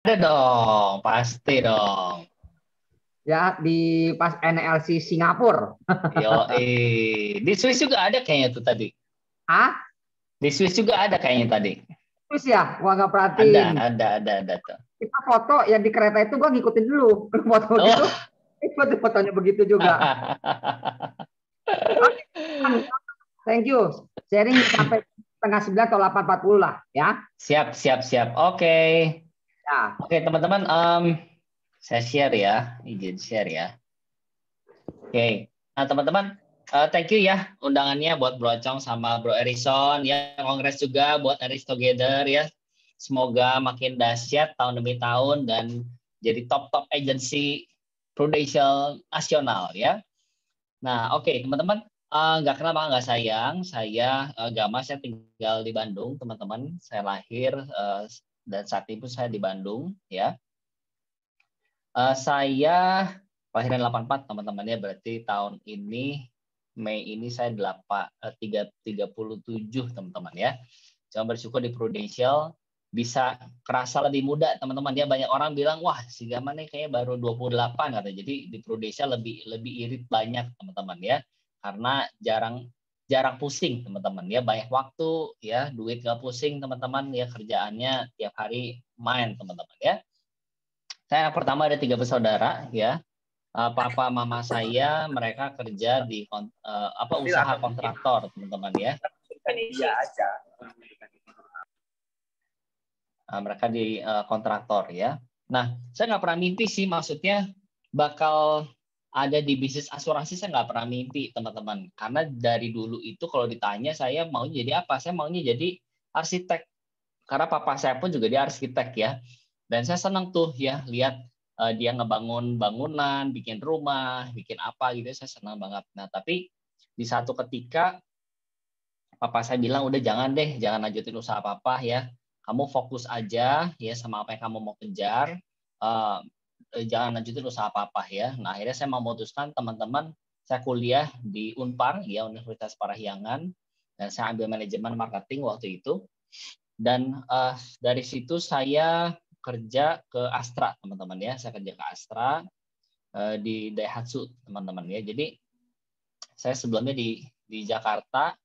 Ada dong, pasti dong. Ya, di pas NLC Singapura. Yo, di Swiss juga ada kayaknya tuh tadi. Ah, Di Swiss juga ada kayaknya tadi. terus ya, gua nggak Ada, perhatiin. ada tuh. Kita foto yang di kereta itu gua ngikutin dulu. Foto gitu, Oh. ikut fotonya begitu juga. Oke, thank you. Sharing sampai setengah 9 atau 8.40 lah ya. Siap, siap, siap. Oke. Ya, Oke, teman-teman, saya share ya, izin share ya. Oke. Nah, teman-teman, thank you ya undangannya buat Bro Acong sama Bro Erison ya. Kongres juga buat Aris Together ya. Semoga makin dahsyat tahun demi tahun dan jadi top-top agency prudential nasional ya. Nah, oke, teman-teman, nggak kenal maka nggak sayang. Saya Gama, saya tinggal di Bandung, teman-teman. Saya lahir dan saat itu saya di Bandung ya. Saya kelahiran 84 teman-teman ya, berarti tahun ini Mei ini saya 37 teman-teman ya. Cuma bersyukur di Prudential bisa kerasa lebih muda teman-teman ya. Banyak orang bilang wah si Gama nih kayaknya baru 28 kata. Jadi di Prudential lebih irit banyak teman-teman ya. Karena jarang pusing teman-teman ya, banyak waktu ya, duit nggak pusing teman-teman ya, kerjaannya tiap hari main teman-teman ya. Saya pertama ada 3 bersaudara ya. Papa mama saya mereka kerja di usaha kontraktor teman-teman ya. Mereka di kontraktor ya. Nah, saya nggak pernah mimpi sih, maksudnya bakal ada di bisnis asuransi. Saya nggak pernah mimpi teman-teman, karena dari dulu itu kalau ditanya saya maunya jadi apa, saya maunya jadi arsitek, karena papa saya pun juga dia arsitek ya. Dan saya senang tuh ya lihat dia ngebangun bangunan, bikin rumah, bikin apa gitu, saya senang banget. Nah, tapi di satu ketika papa saya bilang udah jangan deh, jangan lanjutin usaha papa ya. Kamu fokus aja ya sama apa yang kamu mau kejar. Eh, Jangan lanjutin usaha papa ya. Nah, akhirnya saya memutuskan teman-teman, saya kuliah di Unpar ya, Universitas Parahyangan, dan saya ambil manajemen marketing waktu itu. Dan dari situ saya kerja ke Astra teman-teman ya. Saya kerja ke Astra di Daihatsu teman-teman ya. Jadi saya sebelumnya di Jakarta.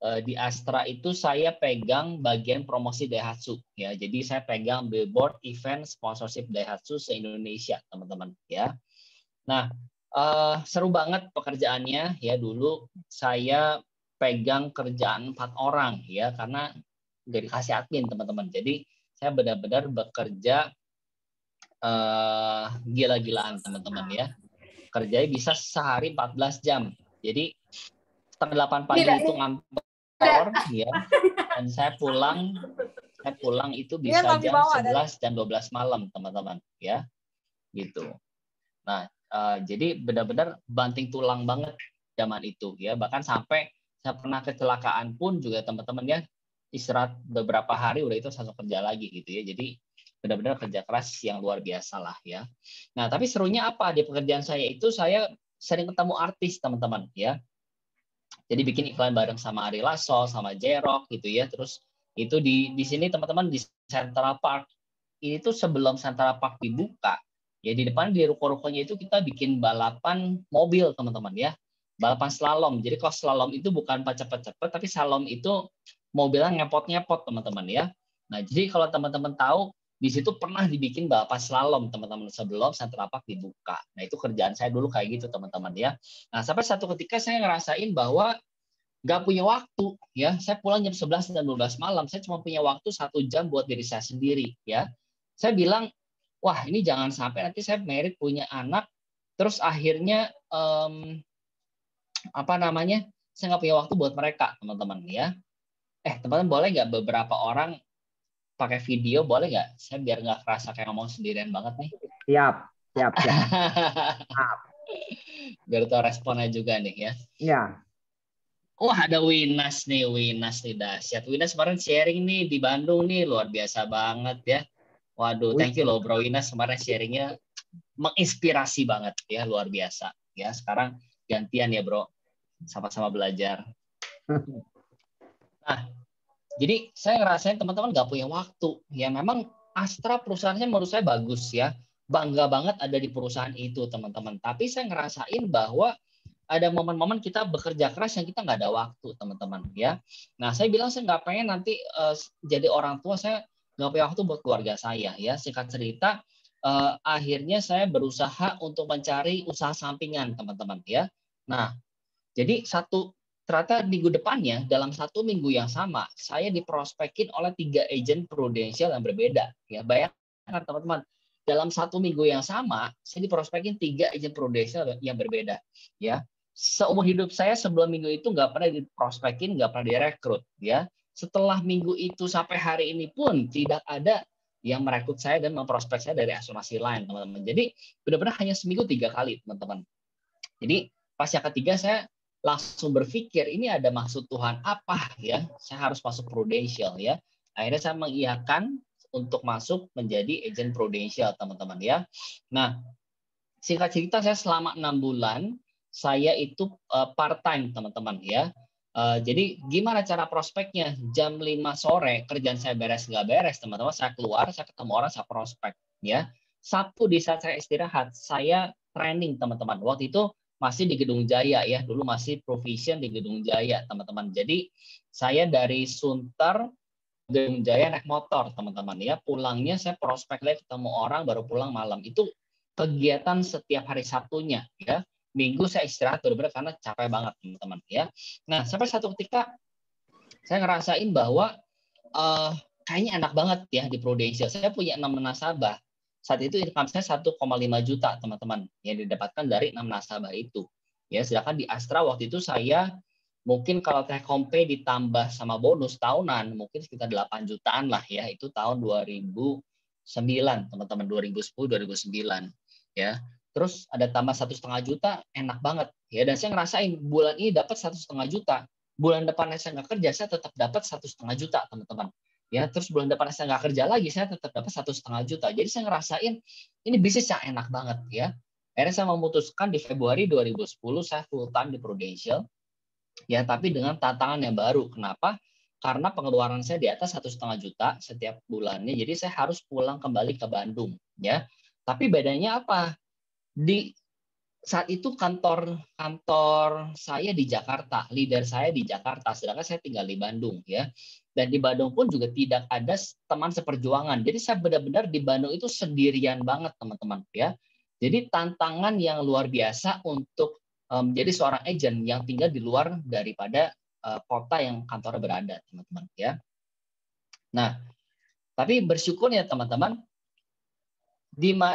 Di Astra itu saya pegang bagian promosi Daihatsu ya. Jadi saya pegang billboard event sponsorship Daihatsu se-Indonesia, teman-teman ya. Nah, seru banget pekerjaannya ya. Dulu saya pegang kerjaan 4 orang ya, karena nggak dikasih admin, teman-teman. Jadi saya benar-benar bekerja gila-gilaan, teman-teman ya. Kerjanya bisa sehari 14 jam. Jadi setengah 8 pagi itu ngantor ya, dan saya pulang itu bisa jam 11 dan 12 malam teman-teman ya, gitu. Nah, jadi benar-benar banting tulang banget zaman itu ya, bahkan sampai saya pernah kecelakaan pun juga teman-teman ya, istirahat beberapa hari udah itu langsung kerja lagi gitu ya. Jadi benar-benar kerja keras yang luar biasa lah ya. Nah, tapi serunya apa di pekerjaan saya itu, saya sering ketemu artis teman-teman ya. Jadi bikin iklan bareng sama Ari Lasso, sama J-Rock gitu ya. Terus itu di sini teman-teman di Central Park. Ini tuh sebelum Central Park dibuka, ya di depan di ruko-rukonya itu kita bikin balapan mobil teman-teman ya. Balapan slalom. Jadi kalau slalom itu bukan cepet-cepet, tapi slalom itu mobilnya ngepot-ngepot teman-teman ya. Nah, jadi kalau teman-teman tahu, di situ pernah dibikin balapan slalom teman-teman sebelum Central Park dibuka. Nah, itu kerjaan saya dulu kayak gitu teman-teman ya. Nah, sampai satu ketika saya ngerasain bahwa nggak punya waktu ya. Saya pulang jam 11 dan 12 malam, saya cuma punya waktu 1 jam buat diri saya sendiri ya. Saya bilang, wah ini jangan sampai nanti saya married punya anak, terus akhirnya saya nggak punya waktu buat mereka teman-teman ya. Teman-teman boleh nggak beberapa orang pakai video, boleh nggak? Saya biar nggak kerasa kayak ngomong sendirian banget nih. siap, siap, siap. Biar tahu responnya juga nih ya. Ya. Wah, ada Winas nih dahsyat. Winas kemarin sharing nih di Bandung nih, luar biasa banget ya. Waduh, thank you loh Bro Winas, kemarin sharingnya menginspirasi banget ya, luar biasa. Ya, sekarang gantian ya Bro, sama-sama belajar. Nah, jadi saya ngerasain teman-teman nggak punya waktu. Ya memang Astra perusahaannya menurut saya bagus ya. Bangga banget ada di perusahaan itu, teman-teman. Tapi saya ngerasain bahwa ada momen-momen kita bekerja keras yang kita nggak ada waktu, teman-teman ya. Nah, saya bilang saya nggak pengen nanti jadi orang tua, saya nggak punya waktu buat keluarga saya ya. Singkat cerita, akhirnya saya berusaha untuk mencari usaha sampingan, teman-teman ya. Nah, jadi ternyata minggu depannya dalam 1 minggu yang sama saya diprospekin oleh 3 agen prudensial yang berbeda ya. Bayangkan teman-teman, dalam 1 minggu yang sama saya diprospekin 3 agen prudensial yang berbeda ya. Seumur hidup saya sebelum minggu itu nggak pernah diprospekin, nggak pernah direkrut ya. Setelah minggu itu sampai hari ini pun tidak ada yang merekrut saya dan memprospek saya dari asuransi lain, teman-teman. Jadi benar-benar hanya seminggu 3 kali, teman-teman. Jadi pas yang ketiga saya langsung berpikir ini ada maksud Tuhan apa ya, saya harus masuk Prudential ya. Akhirnya saya mengiyakan untuk masuk menjadi agen Prudential, teman-teman ya. Nah, singkat cerita saya selama 6 bulan saya itu part time, teman-teman ya. Jadi gimana cara prospeknya? Jam 5 sore kerjaan saya beres nggak beres, teman-teman, saya keluar, saya ketemu orang, saya prospek ya. Sabtu di saat saya istirahat saya training, teman-teman. Waktu itu masih di Gedung Jaya ya, dulu masih provision di Gedung Jaya, teman-teman. Jadi saya dari Sunter Gedung Jaya naik motor, teman-teman ya. Pulangnya saya prospek lagi, ketemu orang, baru pulang malam. Itu kegiatan setiap hari Sabtunya ya. Minggu saya istirahat benar-benar karena capek banget, teman-teman ya. Nah, sampai satu ketika saya ngerasain bahwa kayaknya enak banget ya di Prudential. Saya punya 6 nasabah. Saat itu income saya 1,5 juta, teman-teman, yang didapatkan dari 6 nasabah itu. Ya, sedangkan di Astra waktu itu saya mungkin kalau take home pay ditambah sama bonus tahunan mungkin sekitar 8 jutaan lah ya. Itu tahun 2009, teman-teman, 2010 2009 ya. Terus ada tambah 1,5 juta, enak banget ya. Dan saya ngerasain bulan ini dapat 1,5 juta. Bulan depannya saya nggak kerja, saya tetap dapat 1,5 juta, teman-teman. Ya, terus bulan depan saya nggak kerja lagi, saya tetap dapat 1,5 juta. Jadi saya ngerasain ini bisnis yang enak banget ya. Akhirnya saya memutuskan di Februari 2010 saya full time di Prudential. Ya, tapi dengan tantangan yang baru. Kenapa? Karena pengeluaran saya di atas 1,5 juta setiap bulannya. Jadi saya harus pulang kembali ke Bandung ya. Tapi bedanya apa? Di saat itu kantor saya di Jakarta, leader saya di Jakarta, sedangkan saya tinggal di Bandung ya. Dan di Bandung pun juga tidak ada teman seperjuangan. Jadi saya benar-benar di Bandung itu sendirian banget, teman-teman ya. Jadi tantangan yang luar biasa untuk menjadi seorang agent yang tinggal di luar daripada kota yang kantornya berada, teman-teman ya. Nah, tapi bersyukur ya teman-teman,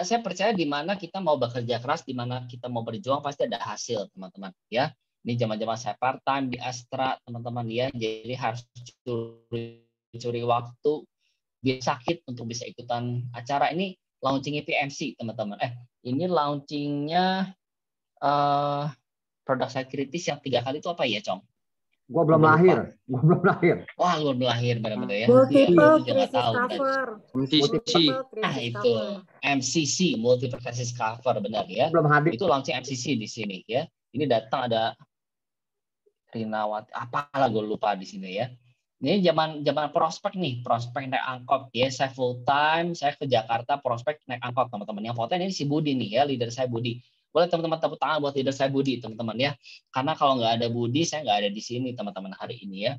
saya percaya di mana kita mau bekerja keras, di mana kita mau berjuang pasti ada hasil, teman-teman ya. Ini zaman-zaman saya part time di Astra, teman-teman ya. Jadi harus curi waktu, biar sakit untuk bisa ikutan acara ini. Launchingnya PMC, teman-teman. Ini launchingnya produk saya kritis yang 3 kali itu apa ya, Cong? Gua belum lahir. Wah, lu belum lahir benar-benar ya. Multiple crisis cover. MCC. Nah, itu MCC, multiple crisis cover, benar ya. Belum hadir. Itu launching MCC di sini ya. Ini datang ada Rinawati, apalah gue lupa di sini ya. Ini zaman prospek nih, prospek naik angkot ya. Saya full time, saya ke Jakarta prospek naik angkot, teman-teman. Yang foto ini si Budi nih ya, leader saya Budi. Boleh teman-teman tepuk tangan buat leader saya Budi, teman-teman ya. Karena kalau nggak ada Budi, saya nggak ada di sini, teman-teman, hari ini ya.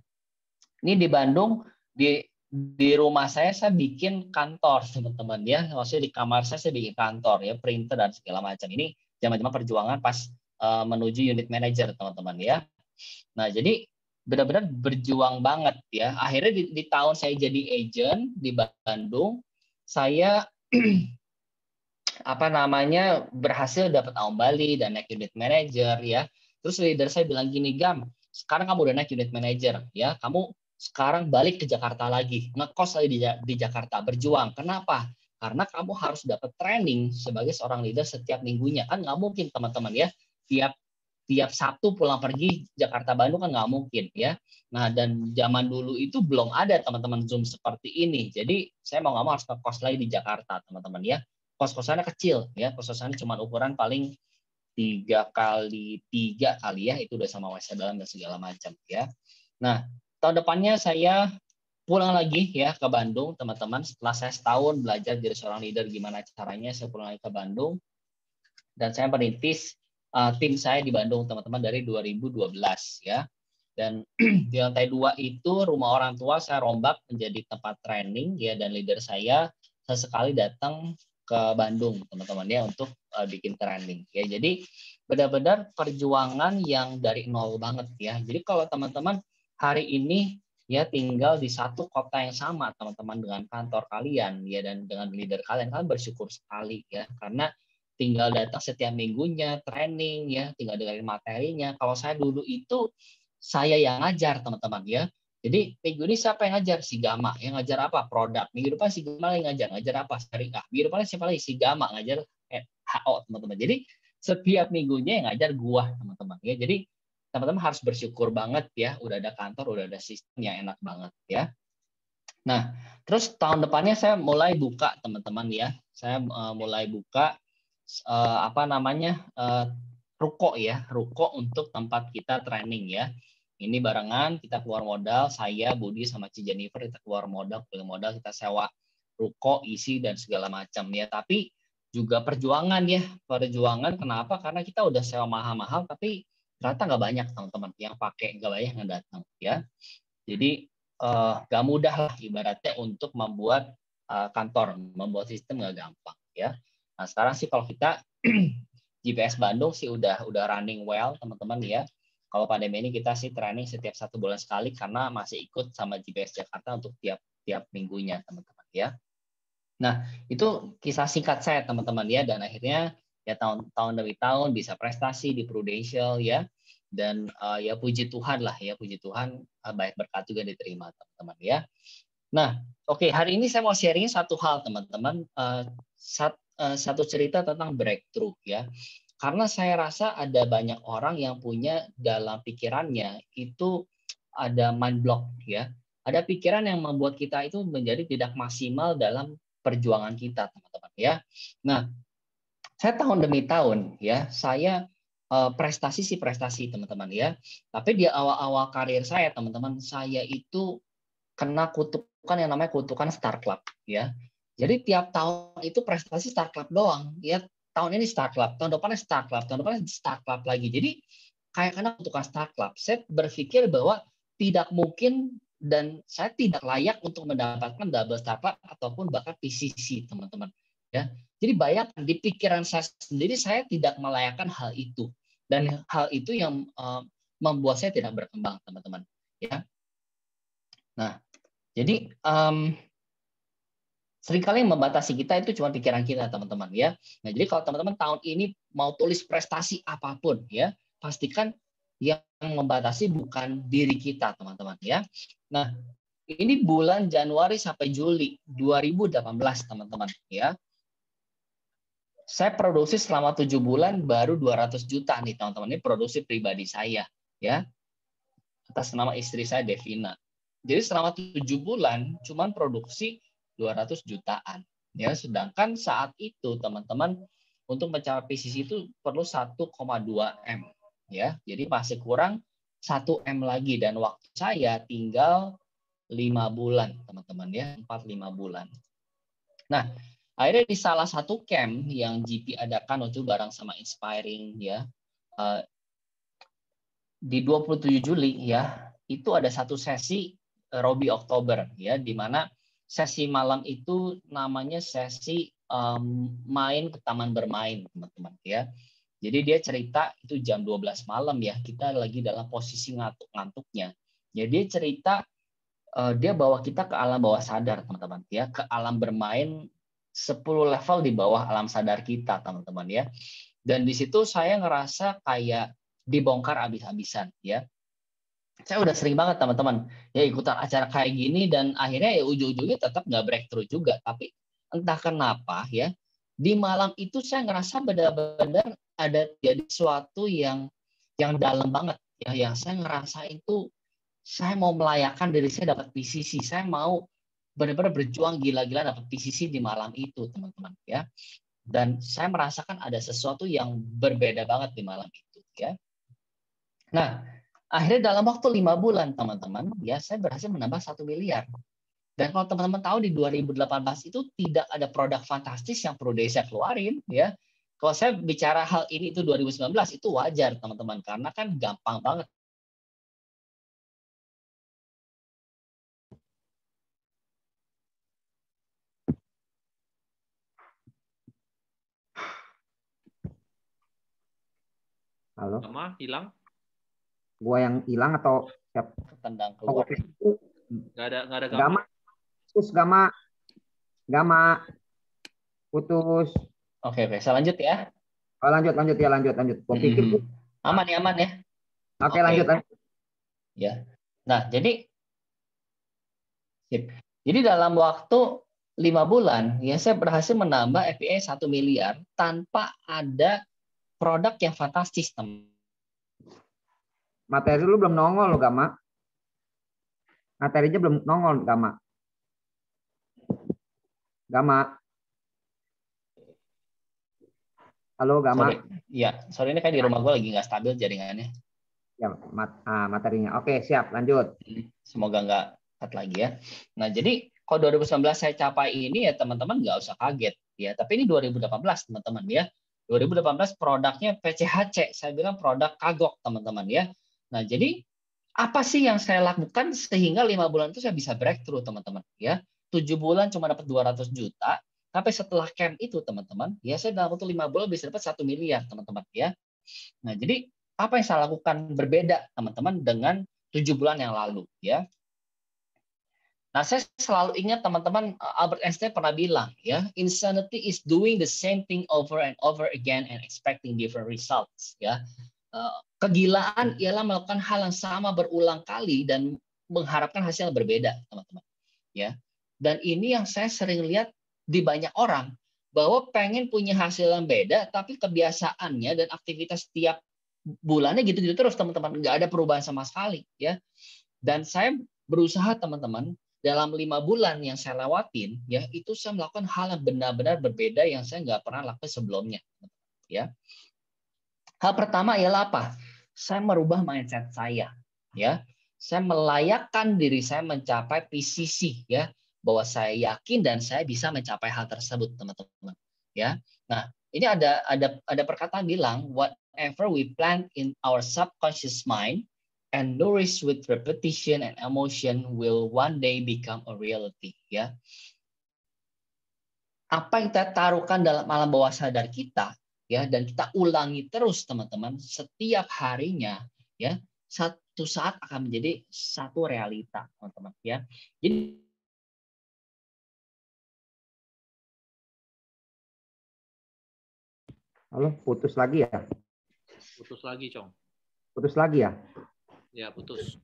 Ini di Bandung, di rumah saya bikin kantor, teman-teman ya. Maksudnya di kamar saya bikin kantor ya, printer dan segala macam. Ini zaman-zaman perjuangan pas menuju unit manager, teman-teman ya. Nah, jadi benar-benar berjuang banget ya. Akhirnya di tahun saya jadi agent di Bandung, saya berhasil dapat Aum Bali dan naik unit manager ya. Terus leader saya bilang gini, Gam, sekarang kamu udah naik unit manager ya, kamu sekarang balik ke Jakarta lagi, ngekos lagi di Jakarta, berjuang. Kenapa? Karena kamu harus dapat training sebagai seorang leader setiap minggunya. Kan nggak mungkin, teman-teman ya, tiap Sabtu pulang pergi Jakarta Bandung kan nggak mungkin ya. Nah, dan zaman dulu itu belum ada, teman-teman, Zoom seperti ini. Jadi saya mau nggak mau harus ngekos lagi di Jakarta, teman-teman ya. Kos-kosannya kecil ya, kos-kosannya cuma ukuran paling 3x3 kali ya, itu udah sama WC dalam dan segala macam ya. Nah, tahun depannya saya pulang lagi ya ke Bandung, teman-teman. Setelah saya setahun belajar jadi seorang leader, gimana caranya, saya pulang lagi ke Bandung. Dan saya merintis tim saya di Bandung, teman-teman, dari 2012 ya. Dan di lantai 2 itu rumah orang tua saya rombak menjadi tempat training ya, dan leader saya sesekali datang ke Bandung, teman-teman ya, untuk bikin training ya. Jadi benar-benar perjuangan yang dari nol banget ya. Jadi kalau teman-teman hari ini ya tinggal di satu kota yang sama, teman-teman, dengan kantor kalian ya, dan dengan leader kalian, kalian bersyukur sekali ya, karena tinggal datang setiap minggunya training ya, tinggal dengerin materinya. Kalau saya dulu itu saya yang ngajar, teman-teman ya. Jadi minggu ini siapa yang ngajar? Si Gama. Yang ngajar apa? Produk. Minggu depan si Gama yang ngajar. Ngajar apa? Syariah. Minggu depan siapa lagi? Si Gama ngajar HO, teman-teman. Jadi setiap minggunya yang ngajar gua, teman-teman ya. Jadi teman-teman harus bersyukur banget ya, udah ada kantor, udah ada sistem yang enak banget ya. Nah, terus tahun depannya saya mulai buka, teman-teman ya. Saya mulai buka ruko ya, ruko untuk tempat kita training ya. Ini barengan kita keluar modal, saya, Budi, sama Ci Jennifer kita keluar modal, kita sewa ruko, isi dan segala macam ya. Tapi juga perjuangan ya, perjuangan kenapa? Karena kita udah sewa mahal-mahal, tapi ternyata nggak banyak, teman-teman, yang pakai, nggak banyak yang datang ya. Jadi nggak mudah lah ibaratnya untuk membuat kantor, membuat sistem nggak gampang ya. Nah sekarang sih kalau kita GPS Bandung sih udah running well, teman-teman ya. Kalau pandemi ini kita sih training setiap 1 bulan sekali karena masih ikut sama GPS Jakarta untuk tiap minggunya, teman-teman ya. Nah, itu kisah singkat saya, teman-teman ya, dan akhirnya ya tahun demi tahun bisa prestasi di Prudential ya. Dan ya puji Tuhan lah ya, puji Tuhan banyak berkat juga diterima, teman-teman ya. Nah, oke, hari ini saya mau sharing satu hal, teman-teman, satu cerita tentang breakthrough ya. Karena saya rasa ada banyak orang yang punya dalam pikirannya itu ada mind block ya. Ada pikiran yang membuat kita itu menjadi tidak maksimal dalam perjuangan kita, teman-teman ya. Nah, saya tahun demi tahun ya, saya prestasi, teman-teman ya. Tapi di awal-awal karir saya, teman-teman, saya itu kena kutukan yang namanya kutukan Star Club ya. Jadi tiap tahun itu prestasi Star Club doang ya. Tahun ini Star Club, tahun depannya Star Club, tahun depannya Star Club lagi. Jadi kayak kena kutukan Star Club. Saya berpikir bahwa tidak mungkin dan saya tidak layak untuk mendapatkan double Star Club ataupun bahkan PCC, teman-teman ya. Jadi bayangkan di pikiran saya sendiri saya tidak melayakkan hal itu, dan hal itu yang membuat saya tidak berkembang, teman-teman ya. Nah, jadi seringkali yang membatasi kita itu cuma pikiran kita, teman-teman ya. Nah, jadi kalau teman-teman tahun ini mau tulis prestasi apapun ya, pastikan yang membatasi bukan diri kita, teman-teman ya. Nah, ini bulan Januari sampai Juli 2018, teman-teman ya. Saya produksi selama 7 bulan baru 200 juta nih, teman-teman. Ini produksi pribadi saya ya. Atas nama istri saya Devina. Jadi selama 7 bulan cuman produksi 200 jutaan ya, sedangkan saat itu teman-teman untuk mencapai PCC itu perlu 1,2 M ya. Jadi masih kurang 1 M lagi dan waktu saya tinggal 5 bulan, teman-teman ya, 4-5 bulan. Nah, akhirnya di salah satu camp yang GP adakan waktu bareng sama Inspiring ya, di 27 Juli ya, itu ada satu sesi Robi Oktober ya, di mana sesi malam itu namanya sesi main ke taman bermain, teman-teman ya. Jadi dia cerita itu jam 12 malam ya, kita lagi dalam posisi ngantuk-ngantuknya. Ya dia cerita dia bawa kita ke alam bawah sadar, teman-teman ya, ke alam bermain 10 level di bawah alam sadar kita, teman-teman ya. Dan di situ saya ngerasa kayak dibongkar habis-habisan ya. Saya udah sering banget, teman-teman ya, ikutan acara kayak gini dan akhirnya ya ujung-ujungnya tetap nggak breakthrough juga. Tapi entah kenapa ya, di malam itu saya ngerasa benar-benar ada jadi sesuatu yang dalam banget ya, yang saya ngerasa itu saya mau melayakkan diri saya dapat PCC. Saya mau benar-benar berjuang gila-gilaan dapat PCC di malam itu, teman-teman ya. Dan saya merasakan ada sesuatu yang berbeda banget di malam itu ya. Nah, akhirnya dalam waktu 5 bulan, teman-teman, ya saya berhasil menambah 1 miliar. Dan kalau teman-teman tahu di 2018 itu tidak ada produk fantastis yang Prodesa keluarin, ya. Kalau saya bicara hal ini itu 2019 itu wajar teman-teman, karena kan gampang banget. Halo, Gama hilang? gua yang hilang atau siap? Tendang Oh, keluar. oke. Nggak ada Gama, Gama. putus Gama, putus. Oke, saya lanjut ya. Oh, lanjut ya, lanjut. Gua pikir Aman ya. Oke, lanjut. Ya. Nah, jadi dalam waktu 5 bulan ya saya berhasil menambah FPI 1 miliar tanpa ada produk yang fantastis, teman. Materi lu belum nongol lo, Gama. Materinya belum nongol, Gama. Halo, Gama. Sorry. Ya, sorry ini kayak di rumah gue lagi nggak stabil jaringannya. Ya, materinya. Oke, siap. Lanjut. Semoga nggak cut lagi ya. Nah, jadi kalau 2019 saya capai ini ya teman-teman nggak usah kaget ya. Tapi ini 2018 teman-teman ya. 2018 produknya PCHC. Saya bilang produk kagok teman-teman ya. Nah, jadi apa sih yang saya lakukan sehingga 5 bulan itu saya bisa breakthrough teman-teman ya. 7 bulan cuma dapat 200 juta. Tapi setelah camp itu teman-teman, ya saya dalam waktu 5 bulan bisa dapat 1 miliar teman-teman ya. Nah, jadi apa yang saya lakukan berbeda teman-teman dengan 7 bulan yang lalu ya. Nah, saya selalu ingat teman-teman, Albert Einstein pernah bilang ya, insanity is doing the same thing over and over again and expecting different results ya. Kegilaan ialah melakukan hal yang sama berulang kali dan mengharapkan hasil yang berbeda, teman-teman. Ya. Dan ini yang saya sering lihat di banyak orang, bahwa pengen punya hasil yang beda, tapi kebiasaannya dan aktivitas setiap bulannya gitu-gitu terus, teman-teman. Nggak ada perubahan sama sekali. Ya. Dan saya berusaha, teman-teman, dalam 5 bulan yang saya lewatin, ya itu saya melakukan hal yang benar-benar berbeda yang saya nggak pernah lakukan sebelumnya. Ya. Hal pertama ialah apa? Saya merubah mindset saya, ya. Saya melayakkan diri saya mencapai PCC, ya, bahwa saya yakin dan saya bisa mencapai hal tersebut, teman-teman. Ya. Nah, ini ada perkataan bilang, whatever we plant in our subconscious mind and nourish with repetition and emotion will one day become a reality, ya. Apa yang kita taruhkan dalam alam bawah sadar kita, ya, dan kita ulangi terus teman-teman setiap harinya, ya, satu saat akan menjadi satu realita, teman-teman, ya. Jadi Halo, putus lagi ya? Putus lagi, Cong. Putus lagi ya? Ya, putus.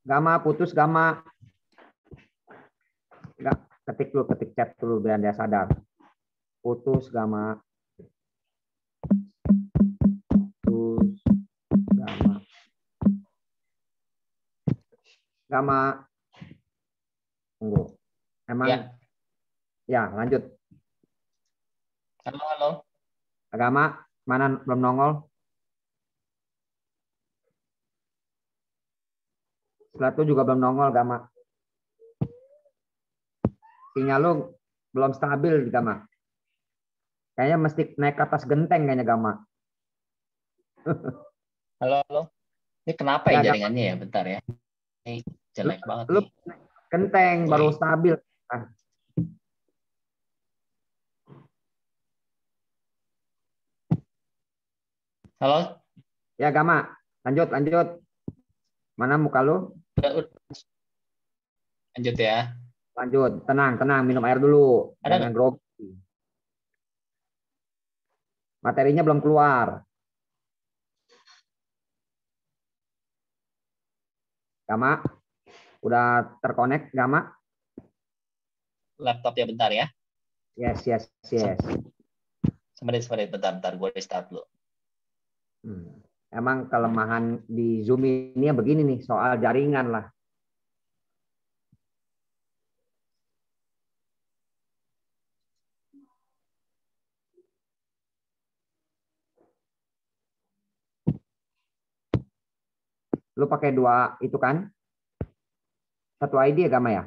Gama, putus, Gama. Enggak, ketik chat dulu biar dia sadar. Putus, Gama. Putus, Gama. Gama. Tunggu. Emang ya, lanjut. halo. Agama mana belum nongol? Setelah itu juga belum nongol, Gama. Sinyal lu belum stabil, Gama. Kayaknya mesti naik ke atas genteng kayaknya, Gama. Halo. Ini kenapa ya jaringannya ya? Bentar ya. Ini jelek banget lu nih. Genteng baru stabil. Ah. Halo? Ya, Gama. Lanjut. Mana muka lu? Lanjut ya. Lanjut. Tenang. Minum air dulu. Jangan grogi. Materinya belum keluar. Gama. Udah terkonek, Gama? Laptop ya bentar ya. Yes. Sebentar. Bentar. Gue restart dulu. Emang kelemahan di Zoom ini ya begini nih, soal jaringan lah. Lu pakai 2 itu kan? 1 ID ya, Gama ya?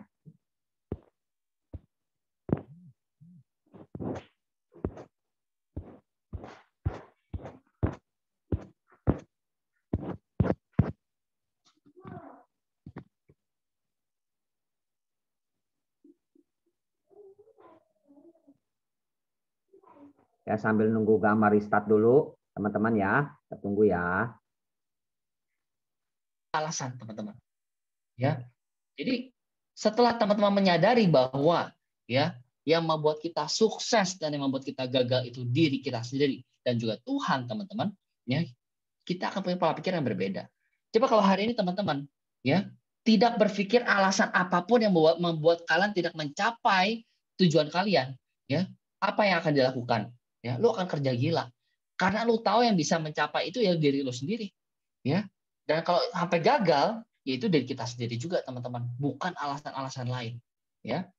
Ya, sambil nunggu Gama restart dulu, teman-teman ya. Kita tunggu ya. Alasan teman-teman. Ya. Jadi setelah teman-teman menyadari bahwa ya yang membuat kita sukses dan yang membuat kita gagal itu diri kita sendiri dan juga Tuhan, teman-teman, ya, kita akan punya pola pikir yang berbeda. Coba kalau hari ini teman-teman ya tidak berpikir alasan apapun yang membuat kalian tidak mencapai tujuan kalian, ya, apa yang akan dilakukan? Ya, lu akan kerja gila. Karena lu tahu yang bisa mencapai itu ya diri lu sendiri, ya. Dan kalau sampai gagal, yaitu dari kita sendiri juga, teman-teman, bukan alasan-alasan lain, ya.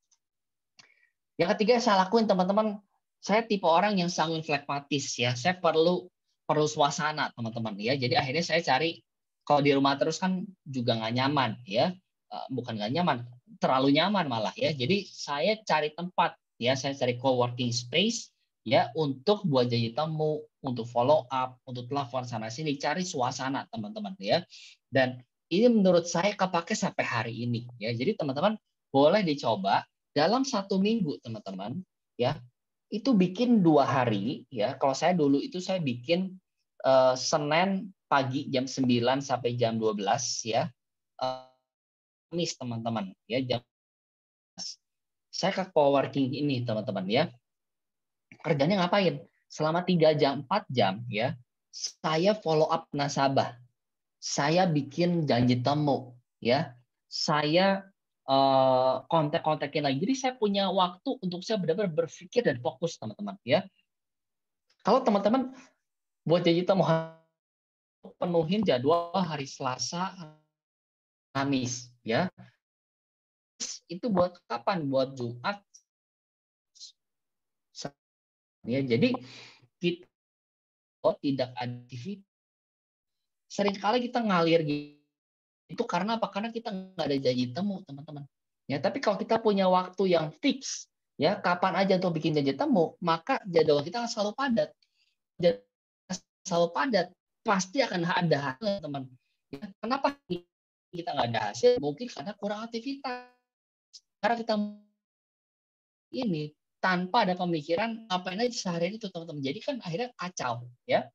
Yang ketiga yang saya lakuin, teman-teman, saya tipe orang yang sangat flekmatis, ya. Saya perlu suasana, teman-teman, ya. Jadi akhirnya saya cari, kalau di rumah terus kan juga nggak nyaman, ya. Bukan nggak nyaman, terlalu nyaman malah, ya. Jadi saya cari tempat, ya. Saya cari co-working space, ya, untuk buat janji temu, untuk follow up, untuk telepon sana sini, cari suasana, teman-teman, ya. Dan ini menurut saya kepake sampai hari ini, ya. Jadi teman-teman boleh dicoba dalam 1 minggu, teman-teman, ya. Itu bikin 2 hari, ya. Kalau saya dulu itu saya bikin Senin pagi jam 9 sampai jam 12, ya. Kamis, teman-teman, ya, jam 12. Saya ke co-working ini, teman-teman, ya. Kerjanya ngapain? Selama 3 jam, 4 jam, ya, saya follow up nasabah. Saya bikin janji temu, ya. Saya kontak-kontakin lagi. Jadi saya punya waktu untuk saya benar-benar berpikir dan fokus, teman-teman, ya. Kalau teman-teman buat janji temu, penuhin jadwal hari Selasa, Kamis, ya. Itu buat kapan? Buat Jumat. Ya, jadi kita tidak aktivitas. Seringkali kita ngalir gitu. Itu karena apa? Karena kita nggak ada janji temu, teman-teman. Ya, tapi kalau kita punya waktu yang fix, ya, kapan aja untuk bikin janji temu, maka jadwal kita akan selalu padat. Selalu padat, pasti akan ada hasil, teman. Ya, kenapa kita nggak ada hasil? Mungkin karena kurang aktivitas. Karena kita ini tanpa ada pemikiran ngapain aja seharian itu, teman-teman. Jadi kan akhirnya kacau, ya.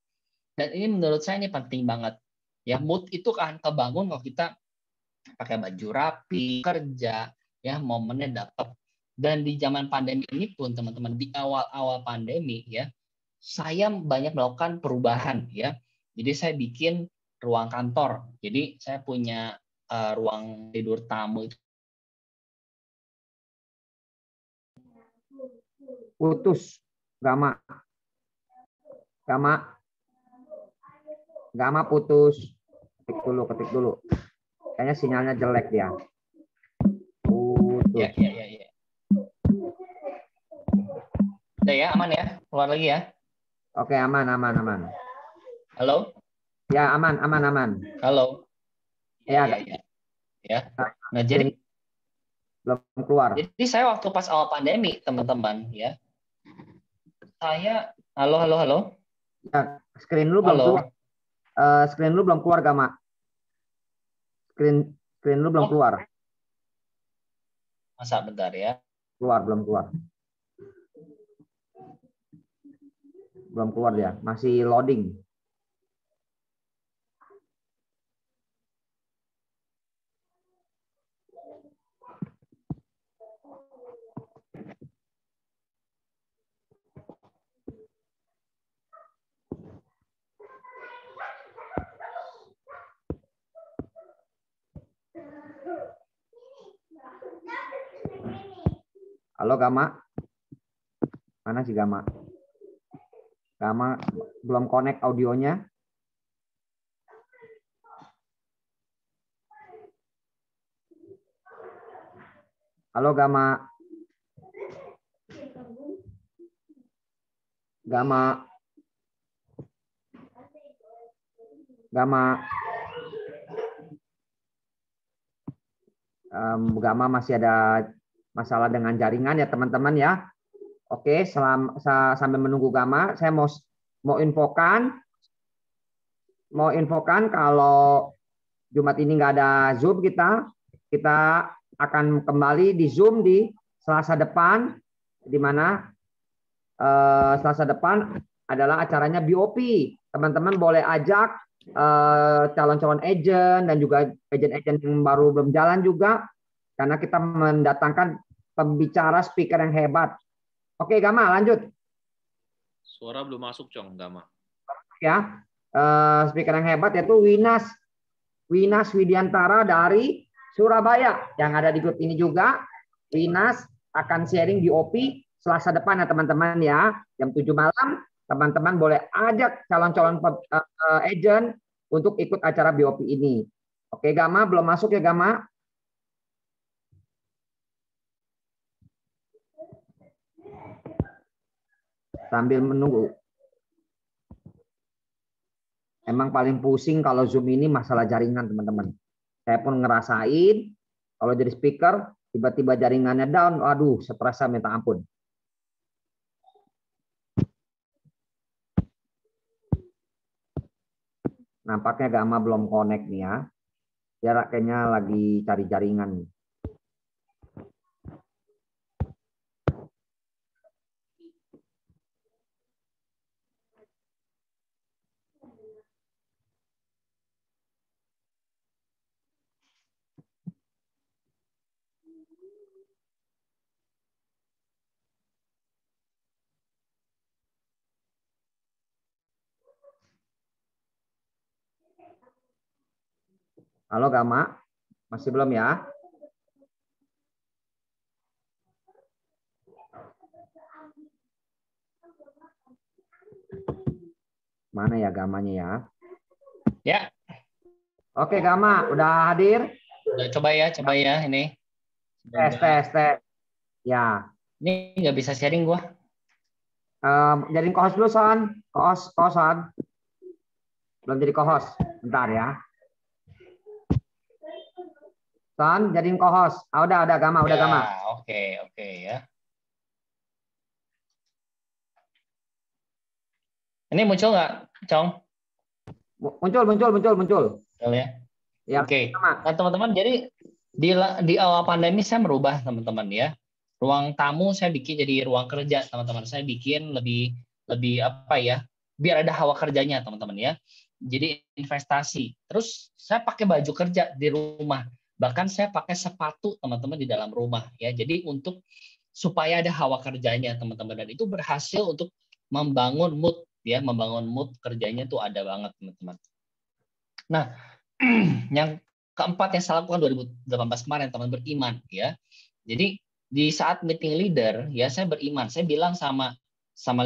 Dan ini menurut saya ini penting banget. Ya, mood itu kan kebangun kalau kita pakai baju rapi, kerja, ya, momennya dapat. Dan di zaman pandemi ini pun, teman-teman, di awal-awal pandemi, ya, saya banyak melakukan perubahan, ya. Jadi saya bikin ruang kantor. Jadi saya punya ruang tidur tamu itu. Putus, Gama. Gama putus. Ketik dulu. Kayaknya sinyalnya jelek dia. Putus. Ya. Udah ya, aman ya? Keluar lagi ya? Oke, aman. Halo? Ya, aman. Halo? Ya. Nah, jadi belum keluar. Jadi saya waktu pas awal pandemi, teman-teman, ya. Saya halo. Ya, screen lu belum keluar. Screen lu belum keluar, Gama. Screen lu belum keluar. Masa bentar ya. Belum keluar. Belum keluar dia, masih loading. Halo, Gama. Mana sih Gama? Gama belum connect audionya. Halo, Gama. Gama. Gama masih ada masalah dengan jaringan ya, teman-teman ya. Oke, sambil menunggu Gama, saya mau infokan kalau Jumat ini nggak ada Zoom kita akan kembali di Zoom di Selasa depan, di mana Selasa depan adalah acaranya BOP. Teman-teman boleh ajak calon-calon agent dan juga agent-agent yang baru belum jalan juga, karena kita mendatangkan pembicara speaker yang hebat. Oke, Gama, lanjut. Suara belum masuk, Cong, Gama. Ya, speaker yang hebat yaitu Winas Widiantara dari Surabaya yang ada di grup ini juga. Winas akan sharing di OP Selasa depan ya teman-teman ya, jam 7 malam. Teman-teman boleh ajak calon-calon agent untuk ikut acara BOP ini. Oke, Gama, belum masuk ya, Gama? Sambil menunggu. Emang paling pusing kalau Zoom ini masalah jaringan, teman-teman. Saya pun ngerasain kalau jadi speaker, tiba-tiba jaringannya down, aduh, stresnya minta ampun. Nampaknya Gama belum connect nih ya. Dia kayaknya lagi cari jaringan nih. Halo Gama, masih belum ya? Mana ya Gamanya ya? Ya. Oke Gama, udah hadir? Udah coba ya ini. Tes. Ya. Ini nggak bisa sharing gua. Jadiin co-host dulu, Son. Co-host, Son. Belum jadi co-host. Bentar ya. Son, jadiin co-host. Udah Gama, udah Ya, Gama. Oke ya. Ini muncul nggak, Cong? Muncul. Betul ya. Ya, Oke. Gama. Nah, teman-teman, jadi di awal pandemi saya merubah, teman-teman ya. Ruang tamu saya bikin jadi ruang kerja, teman-teman. Saya bikin lebih apa ya? Biar ada hawa kerjanya, teman-teman ya. Jadi investasi. Terus saya pakai baju kerja di rumah. Bahkan saya pakai sepatu, teman-teman, di dalam rumah ya. Jadi untuk supaya ada hawa kerjanya, teman-teman, dan itu berhasil untuk membangun mood ya, membangun mood kerjanya tuh ada banget, teman-teman. Nah, yang keempat yang saya lakukan 2018 kemarin, teman, beriman ya. Jadi di saat meeting leader ya, saya beriman. Saya bilang sama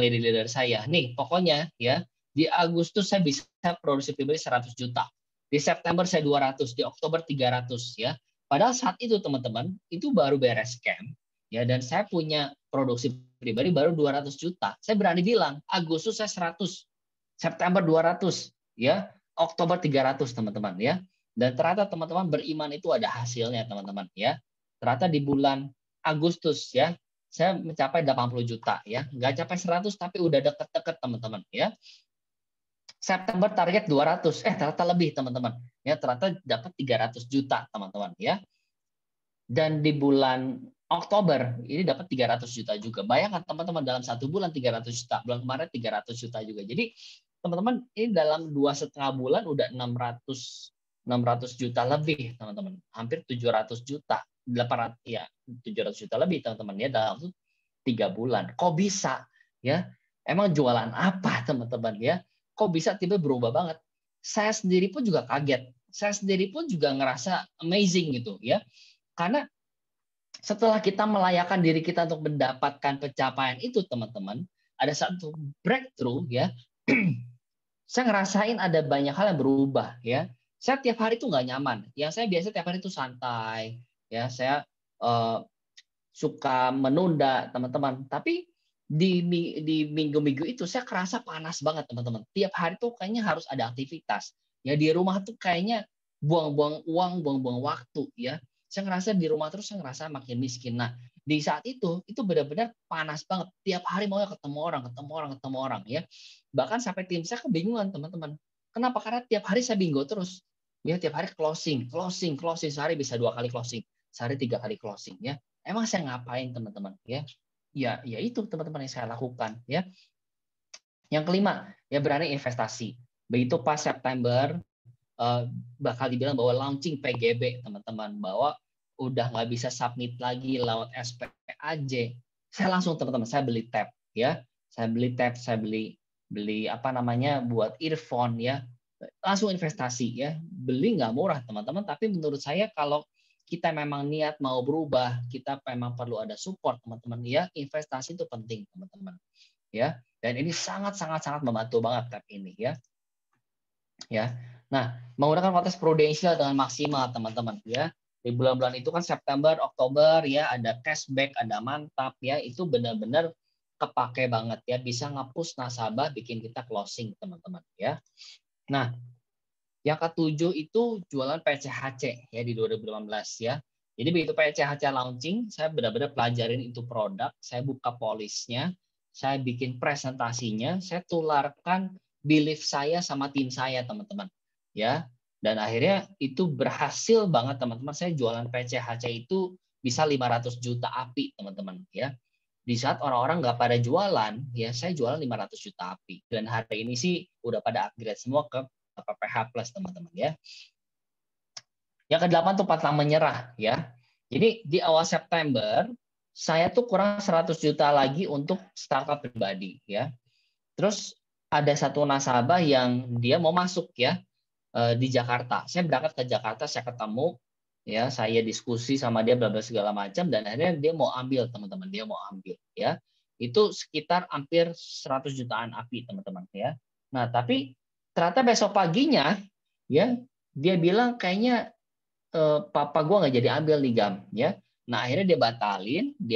leader saya, nih pokoknya ya, di Agustus saya bisa produksi pribadi 100 juta. Di September saya 200, di Oktober 300 ya. Padahal saat itu teman-teman, itu baru beres camp ya, dan saya punya produksi pribadi baru 200 juta. Saya berani bilang, Agustus saya 100, September 200 ya, Oktober 300 teman-teman ya. Dan ternyata teman-teman beriman itu ada hasilnya teman-teman ya. Ternyata di bulan Agustus ya, saya mencapai 80 juta ya. Nggak capai 100 tapi udah deket-deket teman-teman ya. September target 200, ternyata lebih teman-teman. Ya, ternyata dapat 300 juta teman-teman ya. Dan di bulan Oktober ini dapat 300 juta juga. Bayangkan teman-teman, dalam satu bulan 300 juta. Bulan kemarin 300 juta juga. Jadi teman-teman ini dalam 2,5 bulan udah 600 juta lebih teman-teman. Hampir 700 juta. 800 ya, 700 juta lebih teman-teman ya dalam 3 bulan. Kok bisa ya? Emang jualan apa teman-teman ya? Kok bisa tiba berubah banget? Saya sendiri pun juga kaget. Saya sendiri pun juga ngerasa amazing gitu ya. Karena setelah kita melayakan diri kita untuk mendapatkan pencapaian itu, teman-teman, ada satu breakthrough ya. Saya ngerasain ada banyak hal yang berubah ya. Saya tiap hari itu nggak nyaman. Yang saya biasa tiap hari itu santai ya. Saya suka menunda teman-teman. Tapi di minggu-minggu itu saya kerasa panas banget teman-teman. Tiap hari tuh kayaknya harus ada aktivitas. Ya di rumah tuh kayaknya buang-buang uang, buang-buang waktu ya. Saya ngerasa di rumah terus, saya ngerasa makin miskin. Nah, di saat itu benar-benar panas banget. Tiap hari maunya ketemu orang ya. Bahkan sampai tim saya kebingungan, teman-teman. Kenapa? Karena tiap hari saya bingo terus. Ya, tiap hari closing. Sehari bisa 2 kali closing. Sehari 3 kali closing ya. Emang saya ngapain, teman-teman? Ya. ya itu teman-teman yang saya lakukan ya. Yang kelima, ya berani investasi. Begitu pas September bakal dibilang bahwa launching PGB teman-teman, bahwa udah nggak bisa submit lagi lewat SPAJ. Saya langsung teman-teman, saya beli tab ya. Saya beli tab, saya beli apa namanya buat earphone ya. Langsung investasi ya. Beli nggak murah teman-teman, tapi menurut saya kalau kita memang niat mau berubah, kita memang perlu ada support teman-teman ya. Investasi itu penting teman-teman ya. Dan ini sangat membantu banget tab ini ya. Ya. Nah, menggunakan konteks prudensial dengan maksimal teman-teman ya. Di bulan-bulan itu kan September, Oktober ya, ada cashback, ada mantap ya, itu benar-benar kepake banget ya, bisa ngapus nasabah, bikin kita closing teman-teman ya. Nah, yang ketujuh itu jualan PCHC ya di 2018 ya. Jadi begitu PCHC launching, saya benar-benar pelajarin itu produk, saya buka polisnya, saya bikin presentasinya, saya tularkan belief saya sama tim saya teman-teman ya. Dan akhirnya itu berhasil banget teman-teman. Saya jualan PCHC itu bisa 500 juta api teman-teman ya. Di saat orang-orang nggak pada jualan, ya saya jualan 500 juta api. Dan hari ini sih udah pada upgrade semua ke PPH Plus teman-teman ya. Yang ke-8 tuh pantang menyerah ya. Jadi di awal September saya tuh kurang 100 juta lagi untuk startup pribadi ya. Terus ada satu nasabah yang dia mau masuk ya di Jakarta. Saya berangkat ke Jakarta, saya ketemu ya, saya diskusi sama dia bla bla segala macam, dan akhirnya dia mau ambil teman-teman, dia mau ambil ya. Itu sekitar hampir 100 jutaan api teman-teman ya. Nah, tapi ternyata besok paginya ya dia bilang kayaknya papa gue nggak jadi ambil nih Gam ya. Nah akhirnya dia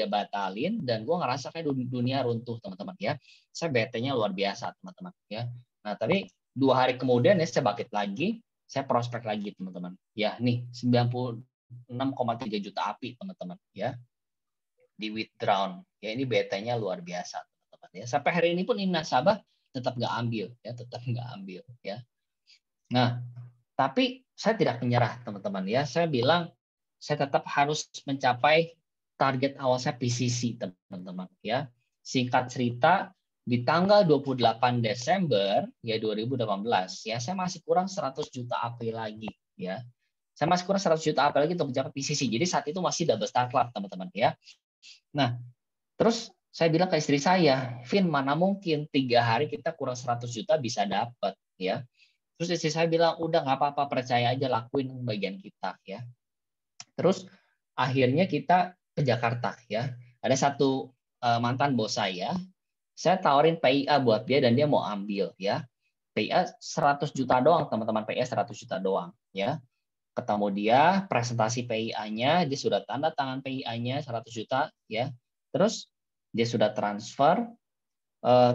batalin dan gue ngerasa kayak dunia runtuh teman-teman ya. Saya bete-nya luar biasa teman-teman ya. Nah tapi 2 hari kemudian ya saya bangkit lagi, saya prospek lagi teman-teman. Ya nih 96,3 juta api teman-teman ya di withdrawn. Ya ini bete-nya luar biasa teman-teman ya. Sampai hari ini pun ini nasabah tetap nggak ambil ya, tetap nggak ambil ya. Nah tapi saya tidak menyerah teman-teman ya. Saya bilang saya tetap harus mencapai target awal saya PCC teman-teman ya. Singkat cerita di tanggal 28 Desember ya 2018 ya saya masih kurang 100 juta AP lagi ya. Saya masih kurang 100 juta AP lagi untuk mencapai PCC. Jadi saat itu masih double start lah teman-teman ya. Nah, terus saya bilang ke istri saya, Vin mana mungkin 3 hari kita kurang 100 juta bisa dapat ya. Terus istri saya bilang, udah nggak apa-apa, percaya aja, lakuin bagian kita ya. Terus akhirnya kita ke Jakarta ya. Ada satu mantan bos saya tawarin PIA buat dia dan dia mau ambil ya. PIA 100 juta doang teman-teman, PIA 100 juta doang ya. Ketemu dia, presentasi PIA-nya, dia sudah tanda tangan PIA-nya 100 juta ya. Terus dia sudah transfer.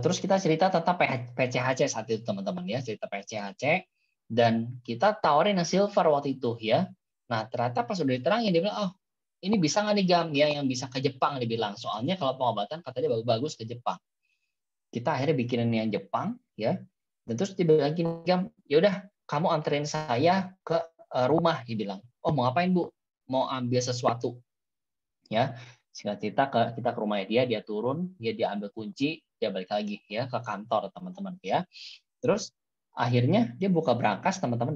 Terus kita cerita tentang PCHC saat itu teman-teman ya, cerita PCHC dan kita tawarin yang silver waktu itu ya. Nah ternyata pas udah diterangin dia bilang, oh ini bisa nggak nih Gam ya yang bisa ke Jepang, dia bilang soalnya kalau pengobatan katanya bagus-bagus ke Jepang. Kita akhirnya bikinin yang Jepang ya. Dan terus dia bilang gini, Gam, yaudah kamu anterin saya ke rumah, dia bilang. Oh mau ngapain Bu? Mau ambil sesuatu ya. Singkat cerita kita ke rumahnya dia turun, dia ambil kunci, dia balik lagi ya ke kantor teman-teman ya. Terus akhirnya dia buka brankas teman-teman,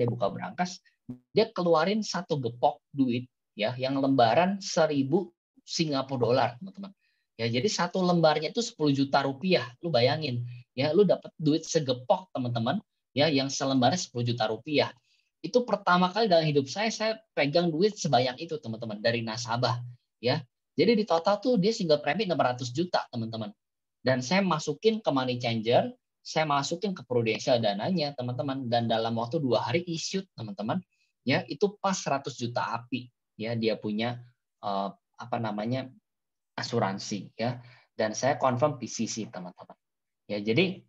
dia keluarin satu gepok duit ya yang lembaran 1.000 Singapura dolar teman-teman. Ya jadi satu lembarnya itu 10 juta rupiah. Lu bayangin ya, lu dapat duit segepok teman-teman ya yang selembarnya 10 juta rupiah. Itu pertama kali dalam hidup saya pegang duit sebanyak itu teman-teman dari nasabah ya. Jadi di total tuh dia single premi 600 juta teman-teman. Dan saya masukin ke Money Changer, saya masukin ke Prudential dananya teman-teman, dan dalam waktu 2 hari issued teman-teman ya itu pas 100 juta api ya dia punya asuransi ya, dan saya confirm PCC teman-teman ya. Jadi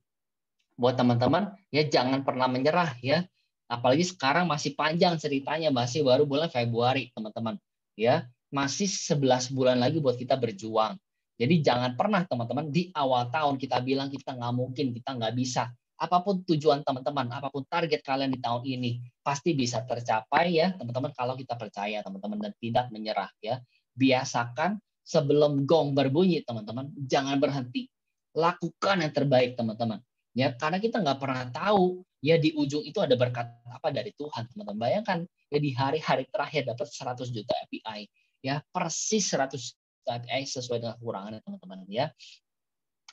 buat teman-teman ya jangan pernah menyerah ya, apalagi sekarang masih panjang ceritanya, masih baru bulan Februari teman-teman ya, masih 11 bulan lagi buat kita berjuang. Jadi jangan pernah teman-teman di awal tahun kita bilang kita nggak mungkin, kita nggak bisa. Apapun tujuan teman-teman, apapun target kalian di tahun ini pasti bisa tercapai ya teman-teman kalau kita percaya teman-teman dan tidak menyerah ya. Biasakan sebelum gong berbunyi, teman-teman, jangan berhenti. Lakukan yang terbaik, teman-teman. Ya, karena kita nggak pernah tahu ya di ujung itu ada berkat apa dari Tuhan, teman-teman. Bayangkan ya di hari-hari terakhir dapat 100 juta API, ya persis 100 juta API sesuai dengan kekurangannya, teman-teman. Ya,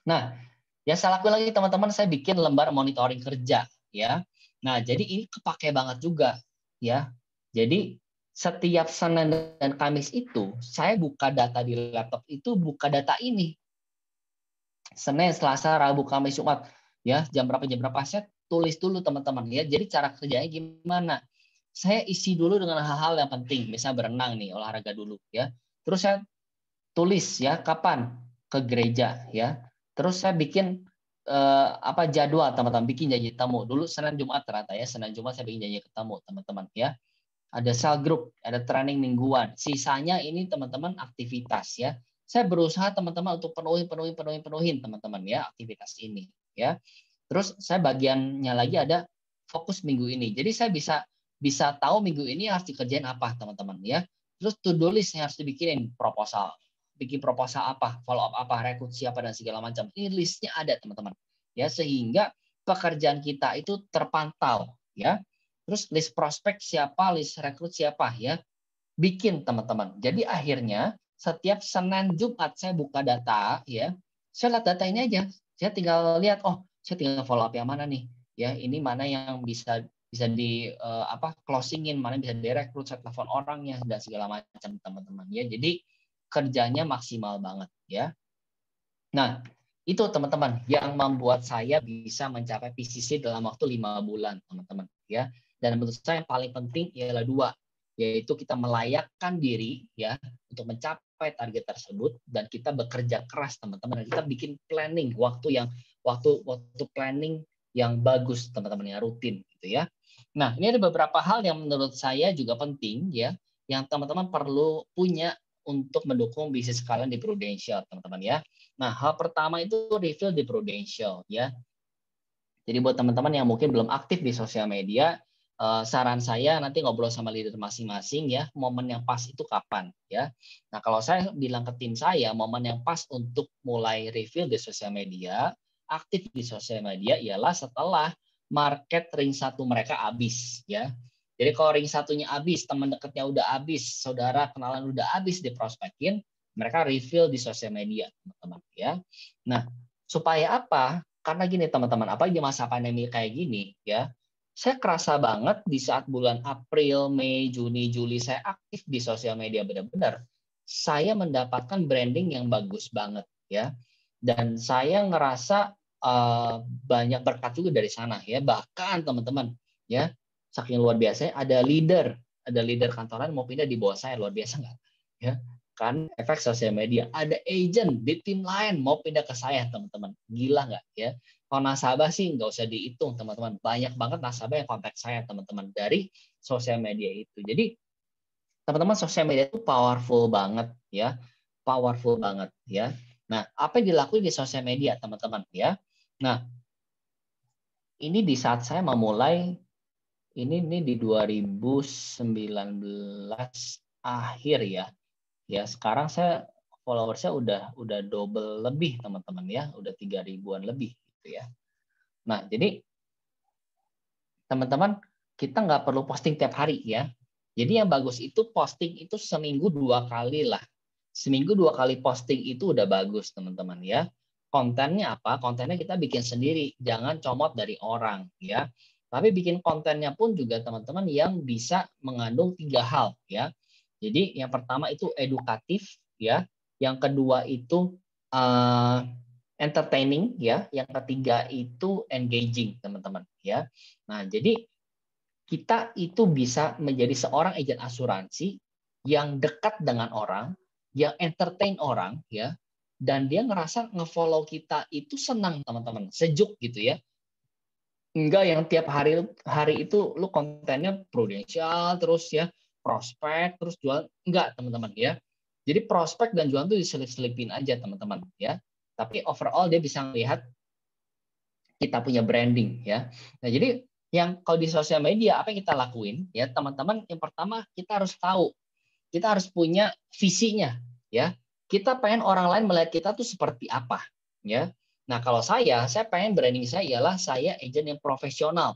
nah, yang saya lakukan lagi, teman-teman, saya bikin lembar monitoring kerja, ya. Nah, jadi ini kepake banget juga, ya. Jadi setiap Senin dan Kamis itu saya buka data di laptop itu buka data ini. Senin, Selasa, Rabu, Kamis, Jumat, ya jam berapa saya tulis dulu, teman-teman, ya. Jadi cara kerjanya gimana? Saya isi dulu dengan hal-hal yang penting, misalnya berenang nih, olahraga dulu, ya. Terus saya tulis ya kapan ke gereja, ya. Terus saya bikin jadwal, teman-teman, bikin janji temu dulu Senin Jumat, ternyata ya Senin Jumat saya bikin janji ketemu, teman-teman, ya. Ada cell group, ada training mingguan. Sisanya ini, teman-teman, aktivitas, ya. Saya berusaha, teman-teman, untuk penuhin, teman-teman, ya, aktivitas ini, ya. Terus saya bagiannya lagi ada fokus minggu ini. Jadi saya bisa tahu minggu ini harus dikerjain apa, teman-teman, ya. Terus to-do list yang harus dibikinin, proposal. Bikin proposal apa, follow up apa, rekrut siapa, dan segala macam. Ini listnya ada, teman-teman. Ya, sehingga pekerjaan kita itu terpantau, ya. Terus list prospek siapa, list rekrut siapa, ya. Bikin, teman-teman. Jadi akhirnya setiap Senin Jumat saya buka data, ya. Saya lihat data ini aja. Saya tinggal lihat, oh, saya tinggal follow up yang mana nih, ya. Ini mana yang bisa di closingin, mana bisa direkrut, saya telepon orangnya dan segala macam, teman-teman, ya. Jadi kerjanya maksimal banget, ya. Nah, itu, teman-teman, yang membuat saya bisa mencapai PCC dalam waktu 5 bulan, teman-teman, ya. Dan menurut saya yang paling penting ialah 2, yaitu kita melayakkan diri, ya, untuk mencapai target tersebut, dan kita bekerja keras, teman-teman. Dan kita bikin planning waktu planning yang bagus, teman-teman, yang rutin, gitu, ya. Nah, ini ada beberapa hal yang menurut saya juga penting, ya, yang teman-teman perlu punya untuk mendukung bisnis kalian di Prudential, teman-teman, ya. Nah, hal pertama itu refill di Prudential, ya. Jadi buat teman-teman yang mungkin belum aktif di sosial media, saran saya nanti ngobrol sama leader masing-masing, ya, momen yang pas itu kapan, ya. Nah, kalau saya bilang ke tim saya, momen yang pas untuk mulai refill di sosial media, aktif di sosial media ialah setelah market ring 1 mereka habis, ya. Jadi kalau ring 1-nya habis, teman dekatnya udah habis, saudara kenalan udah habis diprospekin, mereka refill di sosial media, teman-teman, ya. Nah, supaya apa? Karena gini, teman-teman, apalagi di masa pandemi kayak gini, ya, saya kerasa banget di saat bulan April, Mei, Juni, Juli saya aktif di sosial media benar-benar, saya mendapatkan branding yang bagus banget, ya. Dan saya ngerasa banyak berkat juga dari sana, ya. Bahkan, teman-teman, ya, saking luar biasanya ada leader kantoran mau pindah di bawah saya, luar biasa nggak? Ya. Kan efek sosial media, ada agent di tim lain mau pindah ke saya, teman-teman, gila nggak, ya? Kalau nasabah sih nggak usah dihitung, teman-teman, banyak banget nasabah yang kontak saya, teman-teman, dari sosial media itu. Jadi teman-teman, sosial media itu powerful banget, ya, powerful banget, ya. Nah, apa yang dilakukan di sosial media, teman-teman, ya? Nah, ini di saat saya memulai ini di 2019 akhir, ya. Ya, sekarang saya followersnya udah double lebih, teman-teman, ya, udah 3.000-an lebih, gitu, ya. Nah, jadi teman-teman, kita nggak perlu posting tiap hari, ya. Jadi yang bagus itu posting itu seminggu 2 kali lah. Seminggu 2 kali posting itu udah bagus, teman-teman, ya. Kontennya apa? Kontennya kita bikin sendiri, jangan comot dari orang, ya. Tapi bikin kontennya pun juga, teman-teman, yang bisa mengandung 3 hal, ya. Jadi yang pertama itu edukatif, ya. Yang kedua itu entertaining, ya. Yang ketiga itu engaging, teman-teman, ya. Nah, jadi kita itu bisa menjadi seorang agen asuransi yang dekat dengan orang, yang entertain orang, ya. Dan dia ngerasa ngefollow kita itu senang, teman-teman, sejuk, gitu, ya. Enggak yang tiap hari itu lu kontennya Prudential terus, ya, prospek terus jual, enggak, teman-teman, ya. Jadi prospek dan jualan itu diselip-selipin aja, teman-teman, ya. Tapi overall dia bisa melihat kita punya branding, ya. Nah, jadi yang kalau di sosial media apa yang kita lakuin, ya, teman-teman, yang pertama kita harus tahu, kita harus punya visinya, ya. kita pengen orang lain melihat kita tuh seperti apa, ya. Nah, kalau saya pengen branding saya ialah saya agent yang profesional.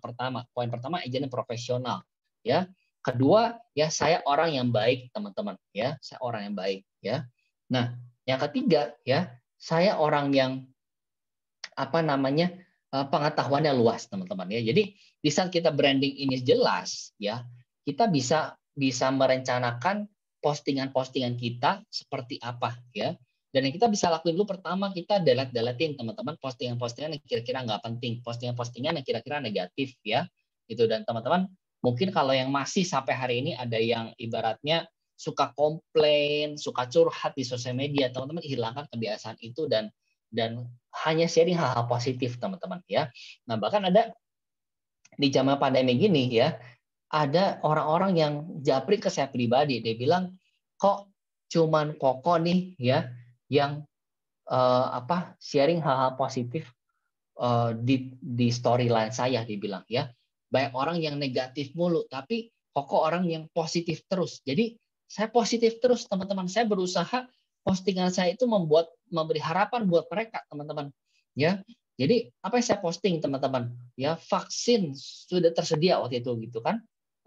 Poin pertama agent yang profesional, ya. Kedua, ya saya orang yang baik, teman-teman, ya. Saya orang yang baik, ya. Nah, yang ketiga, ya, saya orang yang pengetahuannya luas, teman-teman, ya. Jadi di saat kita branding ini jelas, ya, kita bisa merencanakan postingan-postingan kita seperti apa, ya. Dan yang kita bisa lakuin dulu pertama, kita delete-deletin, teman-teman, postingan-postingan yang kira-kira nggak penting, postingan-postingan yang kira-kira negatif, ya. Gitu. Dan teman-teman, mungkin kalau yang masih sampai hari ini ada yang ibaratnya suka komplain, suka curhat di sosial media, teman-teman hilangkan kebiasaan itu dan hanya sharing hal-hal positif, teman-teman, ya. Nah, bahkan ada di zaman pandemi gini, ya, ada orang-orang yang japri ke saya pribadi, dia bilang, kok cuman Koko nih, ya, yang sharing hal-hal positif di storyline saya, dibilang, ya. Banyak orang yang negatif mulu, tapi Koko orang yang positif terus. Jadi saya positif terus, teman-teman. Saya berusaha postingan saya itu memberi harapan buat mereka, teman-teman. Ya, jadi apa yang saya posting, teman-teman? Ya, vaksin sudah tersedia waktu itu, gitu kan?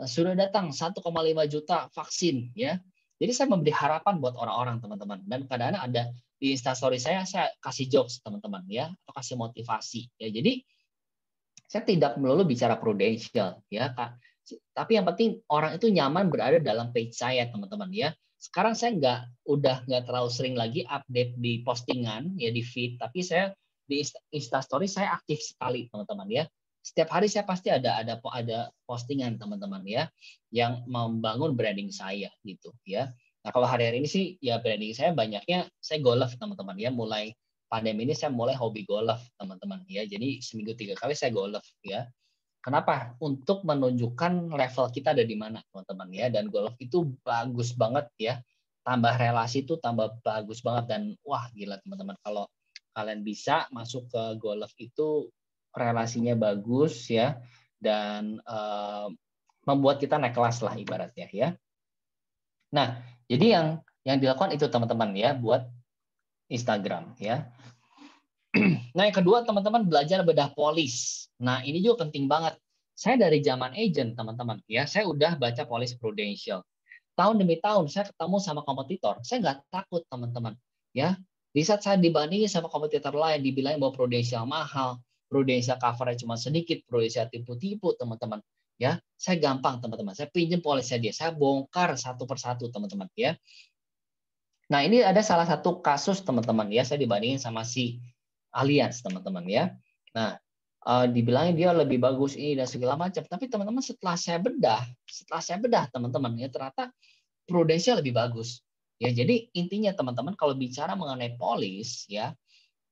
Sudah datang 1,5 juta vaksin, ya. Jadi saya memberi harapan buat orang-orang, teman-teman. Dan kadang-kadang ada di Instastory saya kasih jokes, teman-teman, ya, atau kasih motivasi, ya. Jadi saya tidak melulu bicara prudensial, ya, Kak. Tapi yang penting orang itu nyaman berada dalam page saya, teman-teman, ya. Sekarang saya udah nggak terlalu sering lagi update di postingan, ya, di feed, tapi saya di Instastory saya aktif sekali, teman-teman, ya. Setiap hari saya pasti ada postingan, teman-teman, ya, yang membangun branding saya, gitu, ya. Nah, kalau hari-hari ini sih ya branding saya banyaknya saya golf, teman-teman, ya. Mulai pandemi ini saya mulai hobi golf, teman-teman, ya. Jadi seminggu 3 kali saya golf, ya. Kenapa? Untuk menunjukkan level kita ada di mana, teman-teman, ya. Dan golf itu bagus banget, ya. Tambah relasi itu tambah bagus banget dan wah gila, teman-teman, kalau kalian bisa masuk ke golf itu relasinya bagus, ya, dan membuat kita naik kelas lah ibaratnya, ya. Nah, jadi yang dilakukan itu, teman-teman, ya, buat Instagram, ya. Nah, yang kedua, teman-teman, belajar bedah polis. Nah, ini juga penting banget. Saya dari zaman agent, teman-teman, ya, saya udah baca polis prudential. Tahun demi tahun saya ketemu sama kompetitor, saya nggak takut, teman-teman, ya. Di saat saya dibandingin sama kompetitor lain, dibilang bahwa prudensial mahal, prudensial coverage cuma sedikit, prudensial tipu-tipu, teman-teman, ya. Saya gampang, teman-teman. Saya pinjam polisnya dia, saya bongkar satu persatu, teman-teman, ya. Nah, ini ada salah satu kasus, teman-teman, ya, saya dibandingin sama si Allianz, teman-teman, ya. Nah, dibilangin dia lebih bagus ini dan segala macam, tapi teman-teman setelah saya bedah, teman-teman, ya, ternyata Prudential lebih bagus. Ya, jadi intinya, teman-teman, kalau bicara mengenai polis, ya,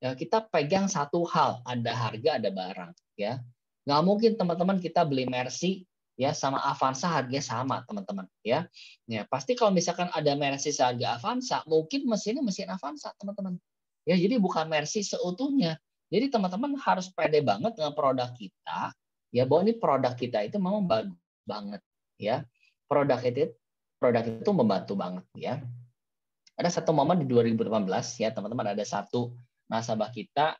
kita pegang satu hal, ada harga, ada barang, ya. Nggak mungkin, teman-teman, kita beli Mercy, ya, sama Avanza harganya sama, teman-teman, ya. Ya, pasti kalau misalkan ada Mercy seharga Avanza, mungkin mesinnya mesin Avanza, teman-teman. Ya, jadi bukan Mercy seutuhnya. Jadi teman-teman harus pede banget dengan produk kita, ya, bahwa ini produk kita itu memang bagus banget, ya. Produk itu membantu banget, ya. Ada satu momen di 2018, ya, teman-teman, ada satu nasabah kita,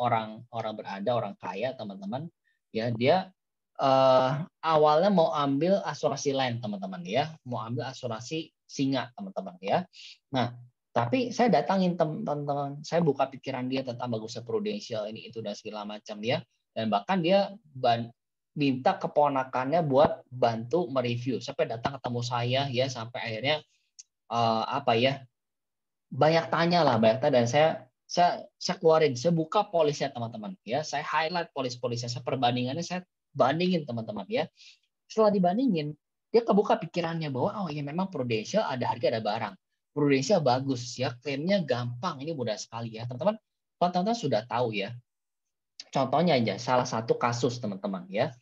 orang berada, orang kaya, teman-teman, ya, dia awalnya mau ambil asuransi lain, teman-teman, ya, mau ambil asuransi singa, teman-teman, ya. Nah, tapi saya datangin, teman-teman, saya buka pikiran dia tentang bagusnya Prudential ini itu dan segala macam, ya, dan bahkan dia minta keponakannya buat bantu mereview, sampai datang ketemu saya, ya, sampai akhirnya banyak tanya dan saya keluarin, saya buka polisnya, teman-teman, ya, saya highlight polis-polisnya, saya perbandingannya, saya bandingin, teman-teman, ya. Setelah dibandingin, dia kebuka pikirannya bahwa oh ya memang Prudential ada harga ada barang, Prudential bagus, ya, klaimnya gampang, ini mudah sekali, ya, teman-teman. Teman-teman sudah tahu, ya, contohnya aja salah satu kasus, teman-teman, ya,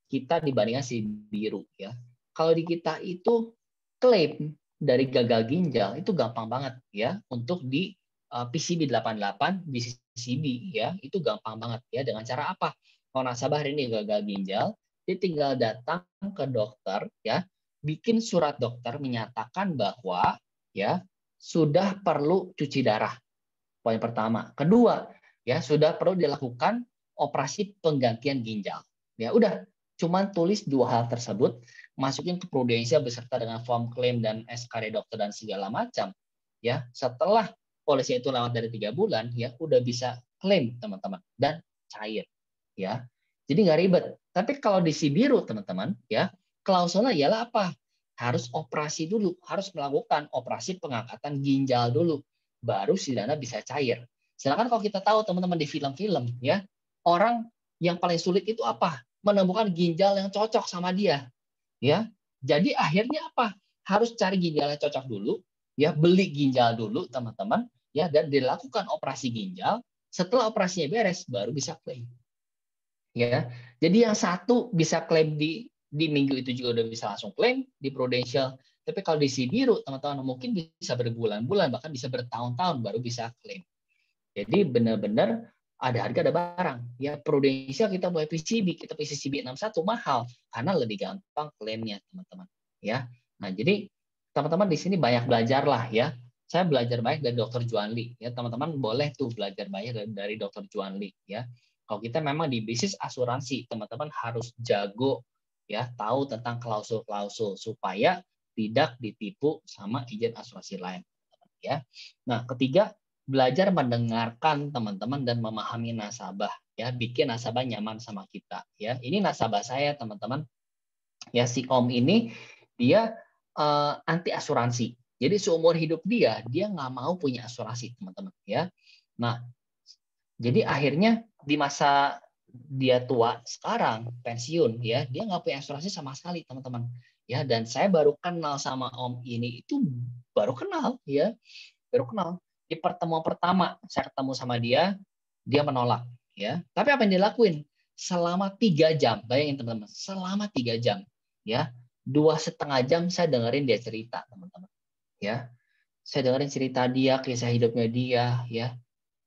kita dibandingkan si biru, ya. Kalau di kita itu klaim dari gagal ginjal itu gampang banget, ya, untuk di PCB 88 BCCB, ya, itu gampang banget, ya. Dengan cara apa? Kalau nasabah hari ini gagal ginjal, dia tinggal datang ke dokter, ya, bikin surat dokter menyatakan bahwa, ya, sudah perlu cuci darah. Poin pertama. Kedua, ya sudah perlu dilakukan operasi penggantian ginjal. Ya udah, cuman tulis 2 hal tersebut, masukin ke Prudential beserta dengan form klaim dan SK dari dokter dan segala macam. Ya, setelah polisi itu lewat dari 3 bulan, ya udah bisa klaim teman-teman dan cair. Ya, jadi nggak ribet. Tapi kalau di Sibiru teman-teman, ya klausulnya ialah apa? Harus operasi dulu, harus melakukan operasi pengangkatan ginjal dulu, baru si dana bisa cair. Sedangkan kalau kita tahu teman-teman di film-film, ya orang yang paling sulit itu apa? Menemukan ginjal yang cocok sama dia, ya. Jadi akhirnya apa? Harus cari ginjal yang cocok dulu, ya beli ginjal dulu teman-teman, ya dan dilakukan operasi ginjal. Setelah operasinya beres, baru bisa klaim. Ya, jadi yang satu bisa klaim di minggu itu juga udah bisa langsung klaim di Prudential. Tapi kalau di Sibiru, teman-teman mungkin bisa berbulan-bulan, bahkan bisa bertahun-tahun baru bisa klaim. Jadi benar-benar ada harga, ada barang. Ya Prudential kita buat PCB, kita PCB 61 mahal karena lebih gampang klaimnya, teman-teman. Ya, nah jadi teman-teman di sini banyak belajar lah ya. Saya belajar banyak dari Dr. Juanli. Ya teman-teman boleh tuh belajar banyak dari Dr. Juanli. Ya. Kalau kita memang di bisnis asuransi, teman-teman harus jago ya, tahu tentang klausul-klausul supaya tidak ditipu sama agen asuransi lain ya. Nah, ketiga, belajar mendengarkan teman-teman dan memahami nasabah ya, bikin nasabah nyaman sama kita ya. Ini nasabah saya teman-teman. Ya si Om ini dia anti asuransi. Jadi seumur hidup dia nggak mau punya asuransi teman-teman ya. Nah, jadi akhirnya di masa dia tua sekarang pensiun ya, dia nggak punya asuransi sama sekali teman-teman ya. Dan saya baru kenal sama Om ini itu baru kenal ya, baru kenal di pertemuan pertama saya ketemu sama dia menolak ya. Tapi apa yang dia lakuin selama 3 jam, bayangin teman-teman, selama 3 jam ya, 2,5 jam saya dengerin dia cerita teman-teman ya. Saya dengerin cerita dia, kisah hidupnya dia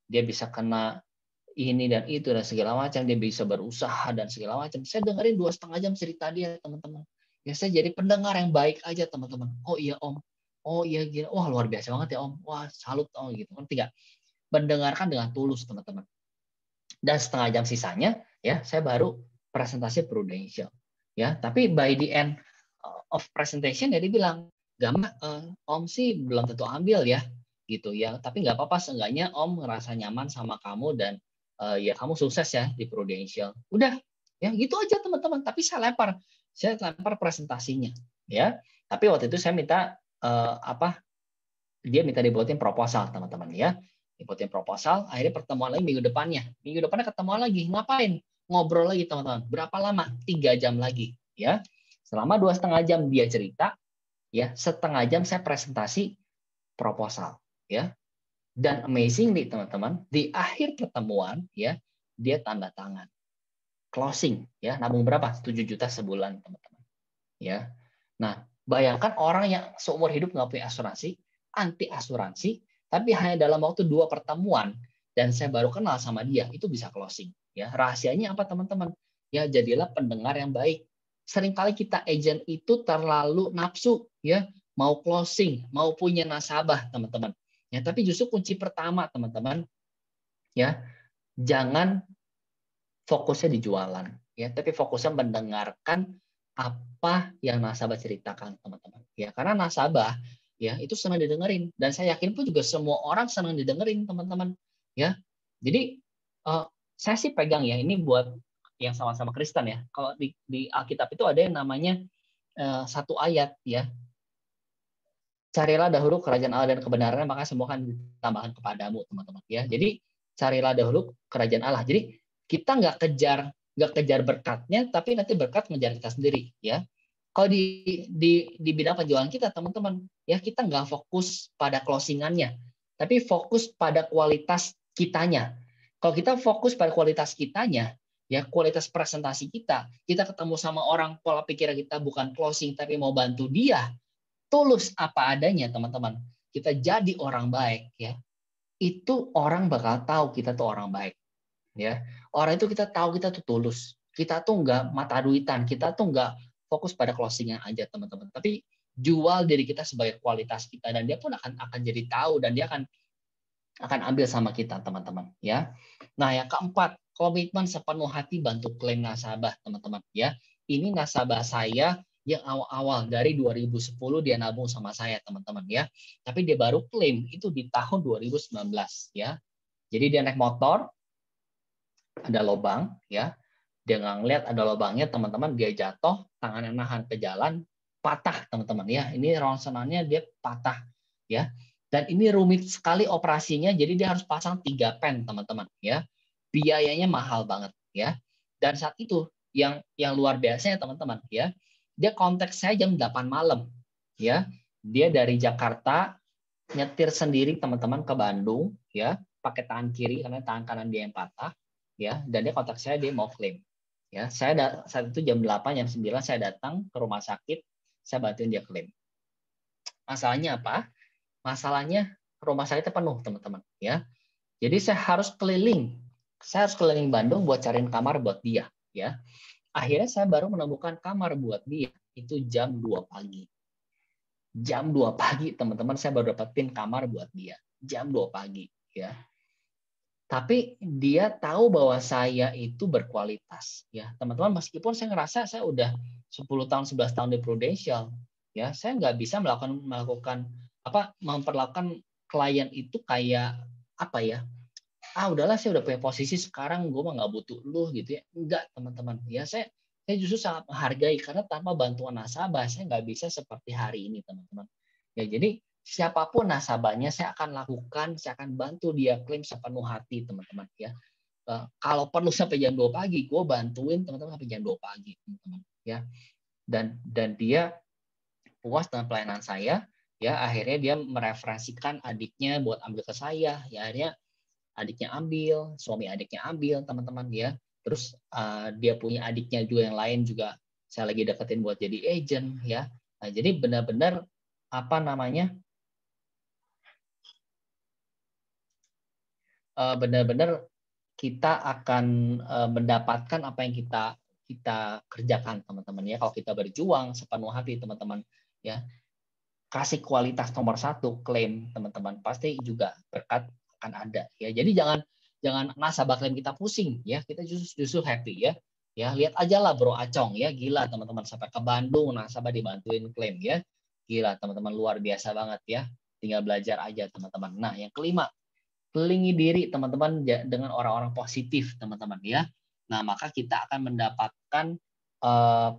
dia bisa kena ini dan itu dan segala macam, dia bisa berusaha dan segala macam. Saya dengerin 2,5 jam cerita dia teman-teman ya. Saya jadi pendengar yang baik aja teman-teman. Oh iya Om, oh iya gila, wah luar biasa banget ya Om, wah salut Om gitu kan. Tiga, mendengarkan dengan tulus teman-teman. Dan setengah jam sisanya ya saya baru presentasi Prudential ya. Tapi by the end of presentation ya dia bilang, Gama, Om sih belum tentu ambil ya gitu ya, tapi nggak apa-apa, seenggaknya Om ngerasa nyaman sama kamu dan ya kamu sukses ya di Prudential. Udah ya gitu aja teman-teman. Tapi saya lempar presentasinya ya. Tapi waktu itu saya minta dia minta dibuatin proposal teman-teman ya, dibuatin proposal. Akhirnya pertemuan lagi minggu depannya ketemuan lagi. Ngapain? Ngobrol lagi teman-teman. Berapa lama? 3 jam lagi ya. Selama 2,5 jam dia cerita ya, setengah jam saya presentasi proposal ya. Dan amazingly teman-teman, di akhir pertemuan ya dia tanda tangan closing ya, nabung berapa? 7 juta sebulan teman-teman ya. Nah bayangkan orang yang seumur hidup nggak punya asuransi, anti asuransi, tapi hanya dalam waktu 2 pertemuan dan saya baru kenal sama dia itu bisa closing ya. Rahasianya apa teman-teman? Ya jadilah pendengar yang baik. Seringkali kita agent itu terlalu nafsu ya, mau closing, mau punya nasabah teman-teman ya. Tapi justru kunci pertama teman-teman ya, jangan fokusnya di jualan ya, tapi fokusnya mendengarkan apa yang nasabah ceritakan teman-teman ya. Karena nasabah ya itu senang didengerin, dan saya yakin pun juga semua orang senang didengerin teman-teman ya. Jadi saya sih pegang ya, ini buat yang sama-sama Kristen ya. Kalau di Alkitab itu ada yang namanya satu ayat ya, carilah dahulu kerajaan Allah dan kebenarannya, maka semua akan ditambahkan kepadamu teman-teman ya. Jadi carilah dahulu kerajaan Allah. Jadi kita nggak kejar berkatnya, tapi nanti berkat ngejar kita sendiri ya. Kalau di bidang penjualan kita teman-teman ya, kita nggak fokus pada closingannya, tapi fokus pada kualitas kitanya. Kalau kita fokus pada kualitas kitanya ya, kualitas presentasi kita ketemu sama orang, pola pikir kita bukan closing tapi mau bantu dia, tulus apa adanya teman-teman, kita jadi orang baik ya, itu orang bakal tahu kita tuh orang baik ya. Orang itu kita tahu kita tuh tulus, kita tuh nggak mata duitan, kita tuh nggak fokus pada closingnya aja teman-teman, tapi jual diri kita sebagai kualitas kita, dan dia pun akan jadi tahu, dan dia akan ambil sama kita, teman-teman, ya. Nah, yang keempat, komitmen sepenuh hati bantu klaim nasabah, teman-teman, ya. Ini nasabah saya yang awal-awal dari 2010 dia nabung sama saya, teman-teman, ya. Tapi dia baru klaim itu di tahun 2019, ya. Jadi dia naik motor, ada lubang, ya. Dia nggak ngeliat ada lubangnya, teman-teman, dia jatuh, tangannya nahan ke jalan, patah, teman-teman, ya. Ini rongsenannya dia patah, ya. Dan ini rumit sekali operasinya, jadi dia harus pasang 3 pen, teman-teman, ya. Biayanya mahal banget, ya. Dan saat itu yang luar biasanya, teman-teman, ya. Dia kontak saya jam 8 malam, ya. Dia dari Jakarta nyetir sendiri, teman-teman, ke Bandung, ya, pakai tangan kiri karena tangan kanan dia yang patah, ya. Dan dia kontak saya, dia mau klaim. Ya, saya saat itu jam 8, jam 9 saya datang ke rumah sakit, saya bantuin dia klaim. Masalahnya apa? Masalahnya rumah sakitnya penuh, teman-teman, ya. Jadi saya harus keliling Bandung buat cariin kamar buat dia, ya. Akhirnya saya baru menemukan kamar buat dia itu jam 2 pagi. Jam 2 pagi, teman-teman, saya baru dapetin kamar buat dia. Jam 2 pagi, ya. Tapi dia tahu bahwa saya itu berkualitas, ya, teman-teman. Meskipun saya ngerasa saya udah 10 tahun, 11 tahun di Prudential, ya, saya nggak bisa memperlakukan klien itu kayak apa ya? Udahlah, saya udah punya posisi sekarang, gue mah nggak butuh lu, gitu ya. Enggak, teman-teman. Ya, saya justru sangat menghargai, karena tanpa bantuan nasabah saya nggak bisa seperti hari ini, teman-teman. Ya, jadi siapapun nasabahnya saya akan bantu dia klaim sepenuh hati, teman-teman, ya. Kalau perlu sampai jam 2 pagi, gue bantuin teman-teman sampai jam 2 pagi, teman-teman, ya. Dan dia puas dengan pelayanan saya, ya. Akhirnya dia mereferensikan adiknya buat ambil ke saya, ya. Akhirnya adiknya ambil, suami adiknya ambil, teman-teman, ya. Terus dia punya adiknya juga yang lain juga saya lagi deketin buat jadi agent, ya. Nah, jadi benar-benar benar-benar kita akan mendapatkan apa yang kita kerjakan, teman-teman, ya. Kalau kita berjuang sepenuh hati, teman-teman, ya, kasih kualitas nomor 1, klaim, teman-teman, pasti juga berkat akan ada, ya. Jadi jangan nasabah klaim kita pusing, ya. Kita justru happy, ya. Ya, lihat aja lah Bro Acong, ya, gila, teman-teman, sampai ke Bandung nasabah dibantuin klaim, ya. Gila, teman-teman, luar biasa banget, ya. Tinggal belajar aja, teman-teman. Nah, yang kelima, kelilingi diri, teman-teman, dengan orang-orang positif, teman-teman, ya. Nah, maka kita akan mendapatkan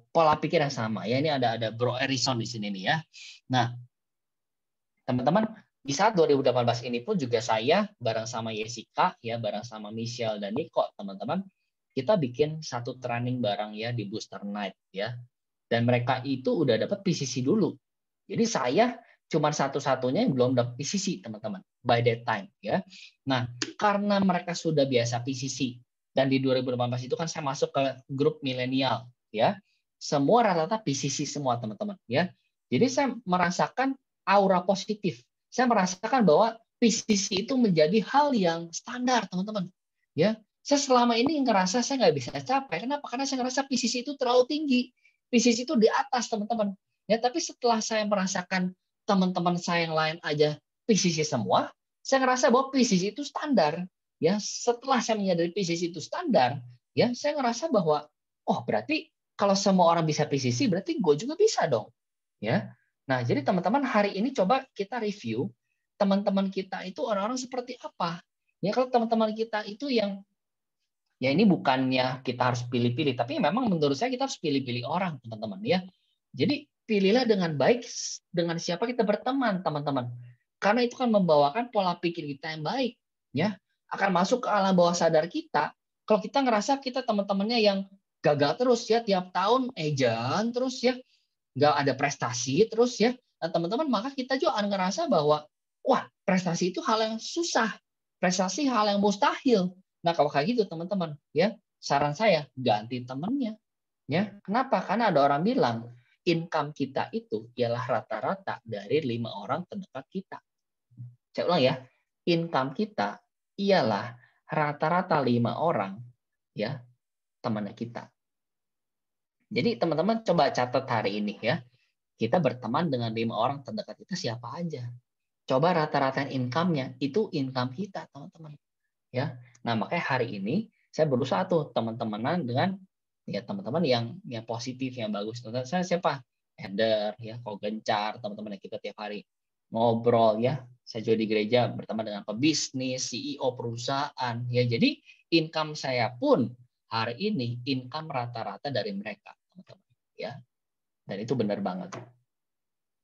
pola pikir yang sama, ya. Ini ada Bro Erison di sini nih, ya. Nah, teman-teman, di saat 2018 ini pun juga saya bareng sama Jessica, ya, bareng sama Michelle dan Nico, teman-teman, kita bikin satu training bareng, ya, di Booster Night, ya. Dan mereka itu udah dapat PCC dulu. Jadi saya cuma satu-satunya yang belum dapat PCC, teman-teman, by that time, ya. Nah, karena mereka sudah biasa PCC, dan di 2018 itu kan saya masuk ke grup milenial, ya. Semua rata-rata PCC semua, teman-teman, ya. Jadi saya merasakan aura positif. Saya merasakan bahwa PCC itu menjadi hal yang standar, teman-teman, ya. Saya selama ini ngerasa saya nggak bisa capai. Kenapa? Karena saya ngerasa PCC itu terlalu tinggi. PCC itu di atas, teman-teman. Ya, tapi setelah saya merasakan teman-teman saya yang lain aja PCC semua, saya ngerasa bahwa PCC itu standar. Ya, setelah saya menyadari PCC itu standar, ya, saya ngerasa bahwa berarti kalau semua orang bisa PCC, berarti gue juga bisa dong. Ya. Nah, jadi teman-teman, hari ini coba kita review teman-teman kita itu orang-orang seperti apa. Ya, kalau teman-teman kita itu yang, ya, ini bukannya kita harus pilih-pilih, tapi memang menurut saya kita harus pilih-pilih orang, teman-teman, ya. Jadi pilihlah dengan baik dengan siapa kita berteman, teman-teman. Karena itu kan membawakan pola pikir kita yang baik, ya. Akan masuk ke alam bawah sadar kita. Kalau kita ngerasa kita teman-temannya yang gagal terus, ya, tiap tahun ejan terus, ya, nggak ada prestasi terus, ya. Nah, teman-teman, maka kita juga akan ngerasa bahwa wah, prestasi itu hal yang susah. Prestasi hal yang mustahil. Nah, kalau kayak gitu, teman-teman, ya, saran saya ganti temannya, ya. Kenapa? Karena ada orang bilang income kita itu ialah rata-rata dari 5 orang terdekat kita. Saya ulang, ya. Income kita ialah rata-rata 5 orang, ya, temannya kita. Jadi teman-teman coba catat hari ini, ya. kita berteman dengan 5 orang terdekat kita siapa aja. Coba rata-rata income-nya itu income kita, teman-teman. Ya. Nah, makanya hari ini saya berusaha tuh teman-temanan dengan ya teman-teman yang positif, yang bagus. Saya siapa? Ender, ya, Ko Gencar, teman-teman yang kita tiap hari ngobrol ya. Saya juga di gereja berteman dengan pebisnis, CEO perusahaan, ya. Jadi income saya pun hari ini income rata-rata dari mereka, teman-teman, ya. Dan itu benar banget.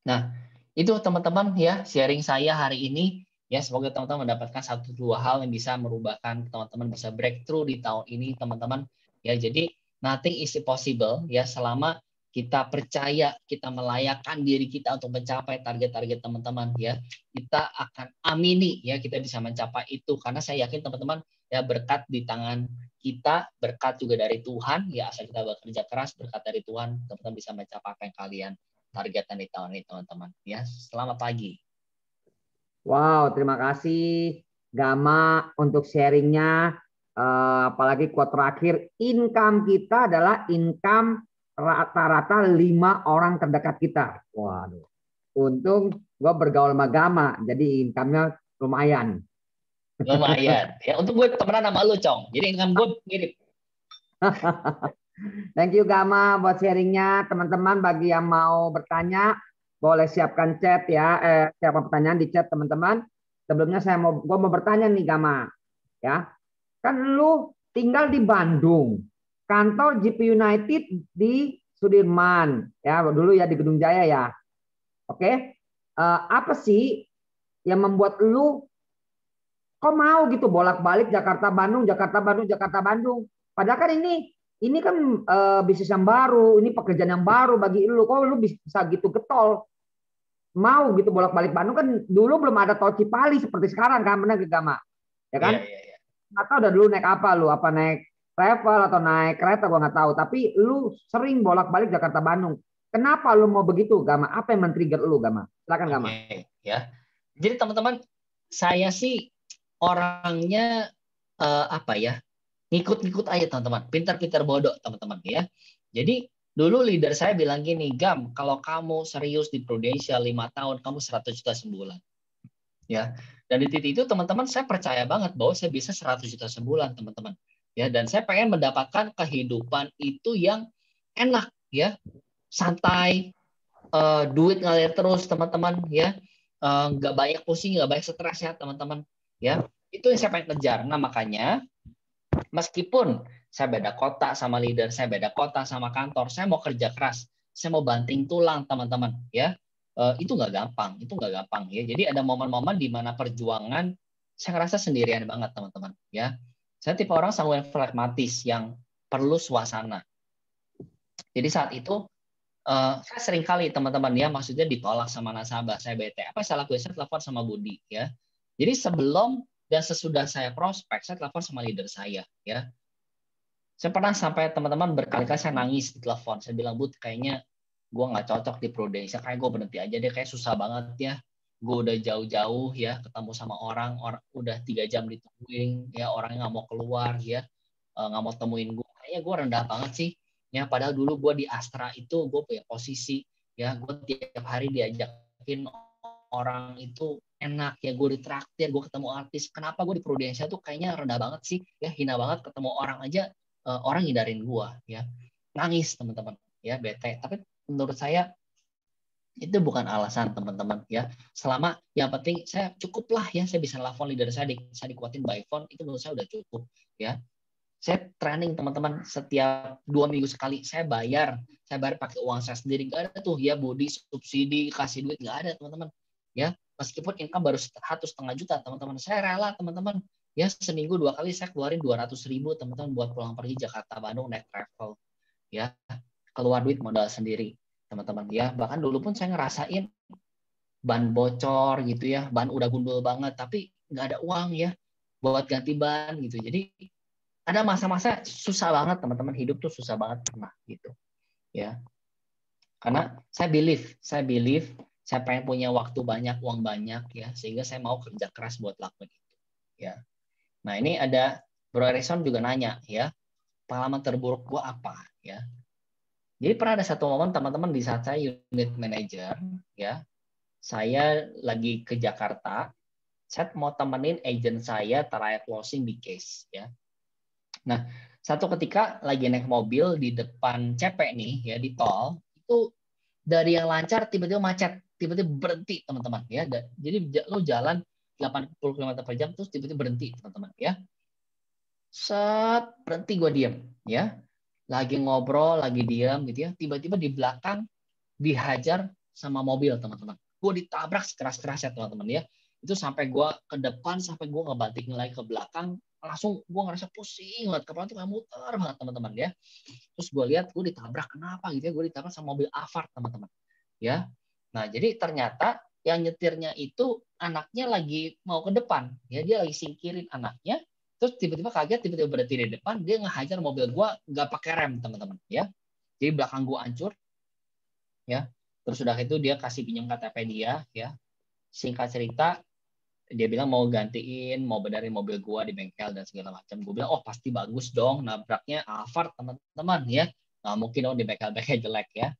Nah, itu teman-teman ya sharing saya hari ini. Ya, semoga teman-teman mendapatkan 1-2 hal yang bisa merubahkan teman-teman bisa breakthrough di tahun ini, teman-teman. Ya, jadi nothing is impossible ya selama kita percaya, kita melayakkan diri kita untuk mencapai target-target teman-teman ya. Kita akan amini ya kita bisa mencapai itu karena saya yakin teman-teman ya berkat di tangan kita, berkat juga dari Tuhan ya asal kita bekerja keras, berkat dari Tuhan teman-teman bisa mencapai apa yang kalian targetan di tahun ini, teman-teman. Ya, selamat pagi. Wow, terima kasih Gama untuk sharingnya. Apalagi quote terakhir, income kita adalah income rata-rata 5 orang terdekat kita. Waduh, untung gue bergaul sama Gama, jadi income-nya lumayan. Lumayan. Ya, untuk gue temenan sama lu, Cong. Jadi income gue mirip. Thank you Gama buat sharingnya. Teman-teman bagi yang mau bertanya boleh siapkan chat ya. Siapkan pertanyaan di chat teman-teman. Sebelumnya gue mau bertanya nih Gama. Ya, kan lu tinggal di Bandung. Kantor GP United di Sudirman. Ya, dulu ya di Gedung Jaya ya. Oke. Apa sih yang membuat lu kok mau gitu bolak-balik Jakarta Bandung, Jakarta Bandung, Jakarta Bandung? Padahal kan ini kan bisnis yang baru, ini pekerjaan yang baru bagi lu. Kok lu bisa gitu getol? Mau gitu bolak-balik Bandung kan dulu belum ada tol Cipali seperti sekarang kan, benar gak Gama? Ya kan? Iya. Atau udah dulu naik apa lu? Apa naik travel atau naik kereta gua nggak tahu. Tapi lu sering bolak-balik Jakarta Bandung. Kenapa lu mau begitu Gama? Apa yang men-trigger lu Gama? Silakan Gama. Oke, ya. Jadi teman-teman, saya sih orangnya apa ya? Ngikut-ngikut aja teman-teman. Pintar-pintar bodoh teman-teman ya. Jadi dulu leader saya bilang gini, Gam, kalau kamu serius di Prudential 5 tahun, kamu 100 juta sebulan. Ya. Dan di titik itu teman-teman saya percaya banget bahwa saya bisa 100 juta sebulan, teman-teman. Ya, dan saya pengen mendapatkan kehidupan itu yang enak ya. Santai, duit ngalir terus, teman-teman ya. Nggak banyak pusing, nggak banyak stres ya, teman-teman. Ya, itu yang saya pengen kejar. Nah, makanya meskipun saya beda kota sama leader, saya beda kota sama kantor, saya mau kerja keras, saya mau banting tulang, teman-teman ya. Itu nggak gampang ya. Jadi ada momen-momen di mana perjuangan saya ngerasa sendirian banget, teman-teman ya. Saya tipe orang sangat pragmatis yang perlu suasana. Jadi saat itu saya sering kali teman-teman ya, maksudnya ditolak sama nasabah, saya bete. Apa salah gue? Saya telepon sama Budi ya. Jadi sebelum dan sesudah saya prospek, saya telepon sama leader saya ya. Saya pernah sampai teman-teman berkali-kali saya nangis di telepon. Saya bilang, Bud, kayaknya gue nggak cocok di Prudential, kayak gue berhenti aja deh, kayak susah banget ya. Gue udah jauh-jauh ya ketemu sama orang udah 3 jam ditungguin ya, orangnya nggak mau keluar ya, nggak mau temuin gue. Kayaknya gue rendah banget sih. Ya, padahal dulu gue di Astra itu gue punya posisi ya, gue tiap hari diajakin orang itu enak ya, gue ditraktir, gue ketemu artis. Kenapa gue di Prudential tuh kayaknya rendah banget sih ya, hina banget, ketemu orang aja orang hindarin gue ya, nangis teman-teman ya, bete. Tapi menurut saya itu bukan alasan teman-teman ya. Selama yang penting saya cukup lah ya, saya bisa telepon leader saya, saya dikuatin by phone, itu menurut saya udah cukup ya. Saya training teman-teman setiap 2 minggu sekali, saya bayar pakai uang saya sendiri, nggak ada tuh ya Budi subsidi kasih duit, nggak ada teman-teman ya. Meskipun income baru 1,5 juta teman-teman, saya rela teman-teman ya, seminggu 2 kali saya keluarin 200.000 teman-teman buat pulang pergi Jakarta Bandung naik travel ya, keluar duit modal sendiri teman-teman ya. Bahkan dulu pun saya ngerasain ban bocor gitu ya, ban udah gundul banget tapi nggak ada uang ya buat ganti ban gitu. Jadi ada masa-masa susah banget teman-teman, hidup tuh susah banget pernah gitu ya. Karena saya believe saya pengen punya waktu banyak, uang banyak ya, sehingga saya mau kerja keras buat lakuin itu ya. Nah, ini ada Bro Erison juga nanya ya, pengalaman terburuk gua apa ya. Jadi pernah ada satu momen teman-teman di saat saya unit manager, ya, saya lagi ke Jakarta, saya mau temenin agent saya trial closing di case, ya. Nah, satu ketika lagi naik mobil di depan CP nih, ya di tol, itu dari yang lancar tiba-tiba macet, tiba-tiba berhenti teman-teman, ya. Jadi lo jalan 80 km per jam terus tiba-tiba berhenti teman-teman, ya. Set, berhenti gue diem, ya. Lagi ngobrol, lagi diam gitu ya. Tiba-tiba di belakang dihajar sama mobil teman-teman. Gue ditabrak sekeras-kerasnya teman-teman ya. Itu sampai gue ke depan, sampai gue ngebalikin lagi ke belakang, langsung gue ngerasa pusing banget, kepala tuh kayak muter banget teman-teman ya. Terus gue lihat gue ditabrak, kenapa gitu ya? Gue ditabrak sama mobil Alphard teman-teman ya. Nah jadi ternyata yang nyetirnya itu anaknya lagi mau ke depan ya, dia lagi singkirin anaknya, terus tiba-tiba kaget, tiba-tiba berhenti di depan, dia ngehajar mobil gue nggak pakai rem teman-teman ya. Jadi belakang gue hancur ya. Terus sudah itu dia kasih pinjam KTP dia ya. Singkat cerita dia bilang mau gantiin, mau benerin mobil gua di bengkel dan segala macam. Gue bilang, oh pasti bagus dong, nabraknya Alphard teman-teman ya. Nah, mungkin dong di bengkel-bengkel jelek ya.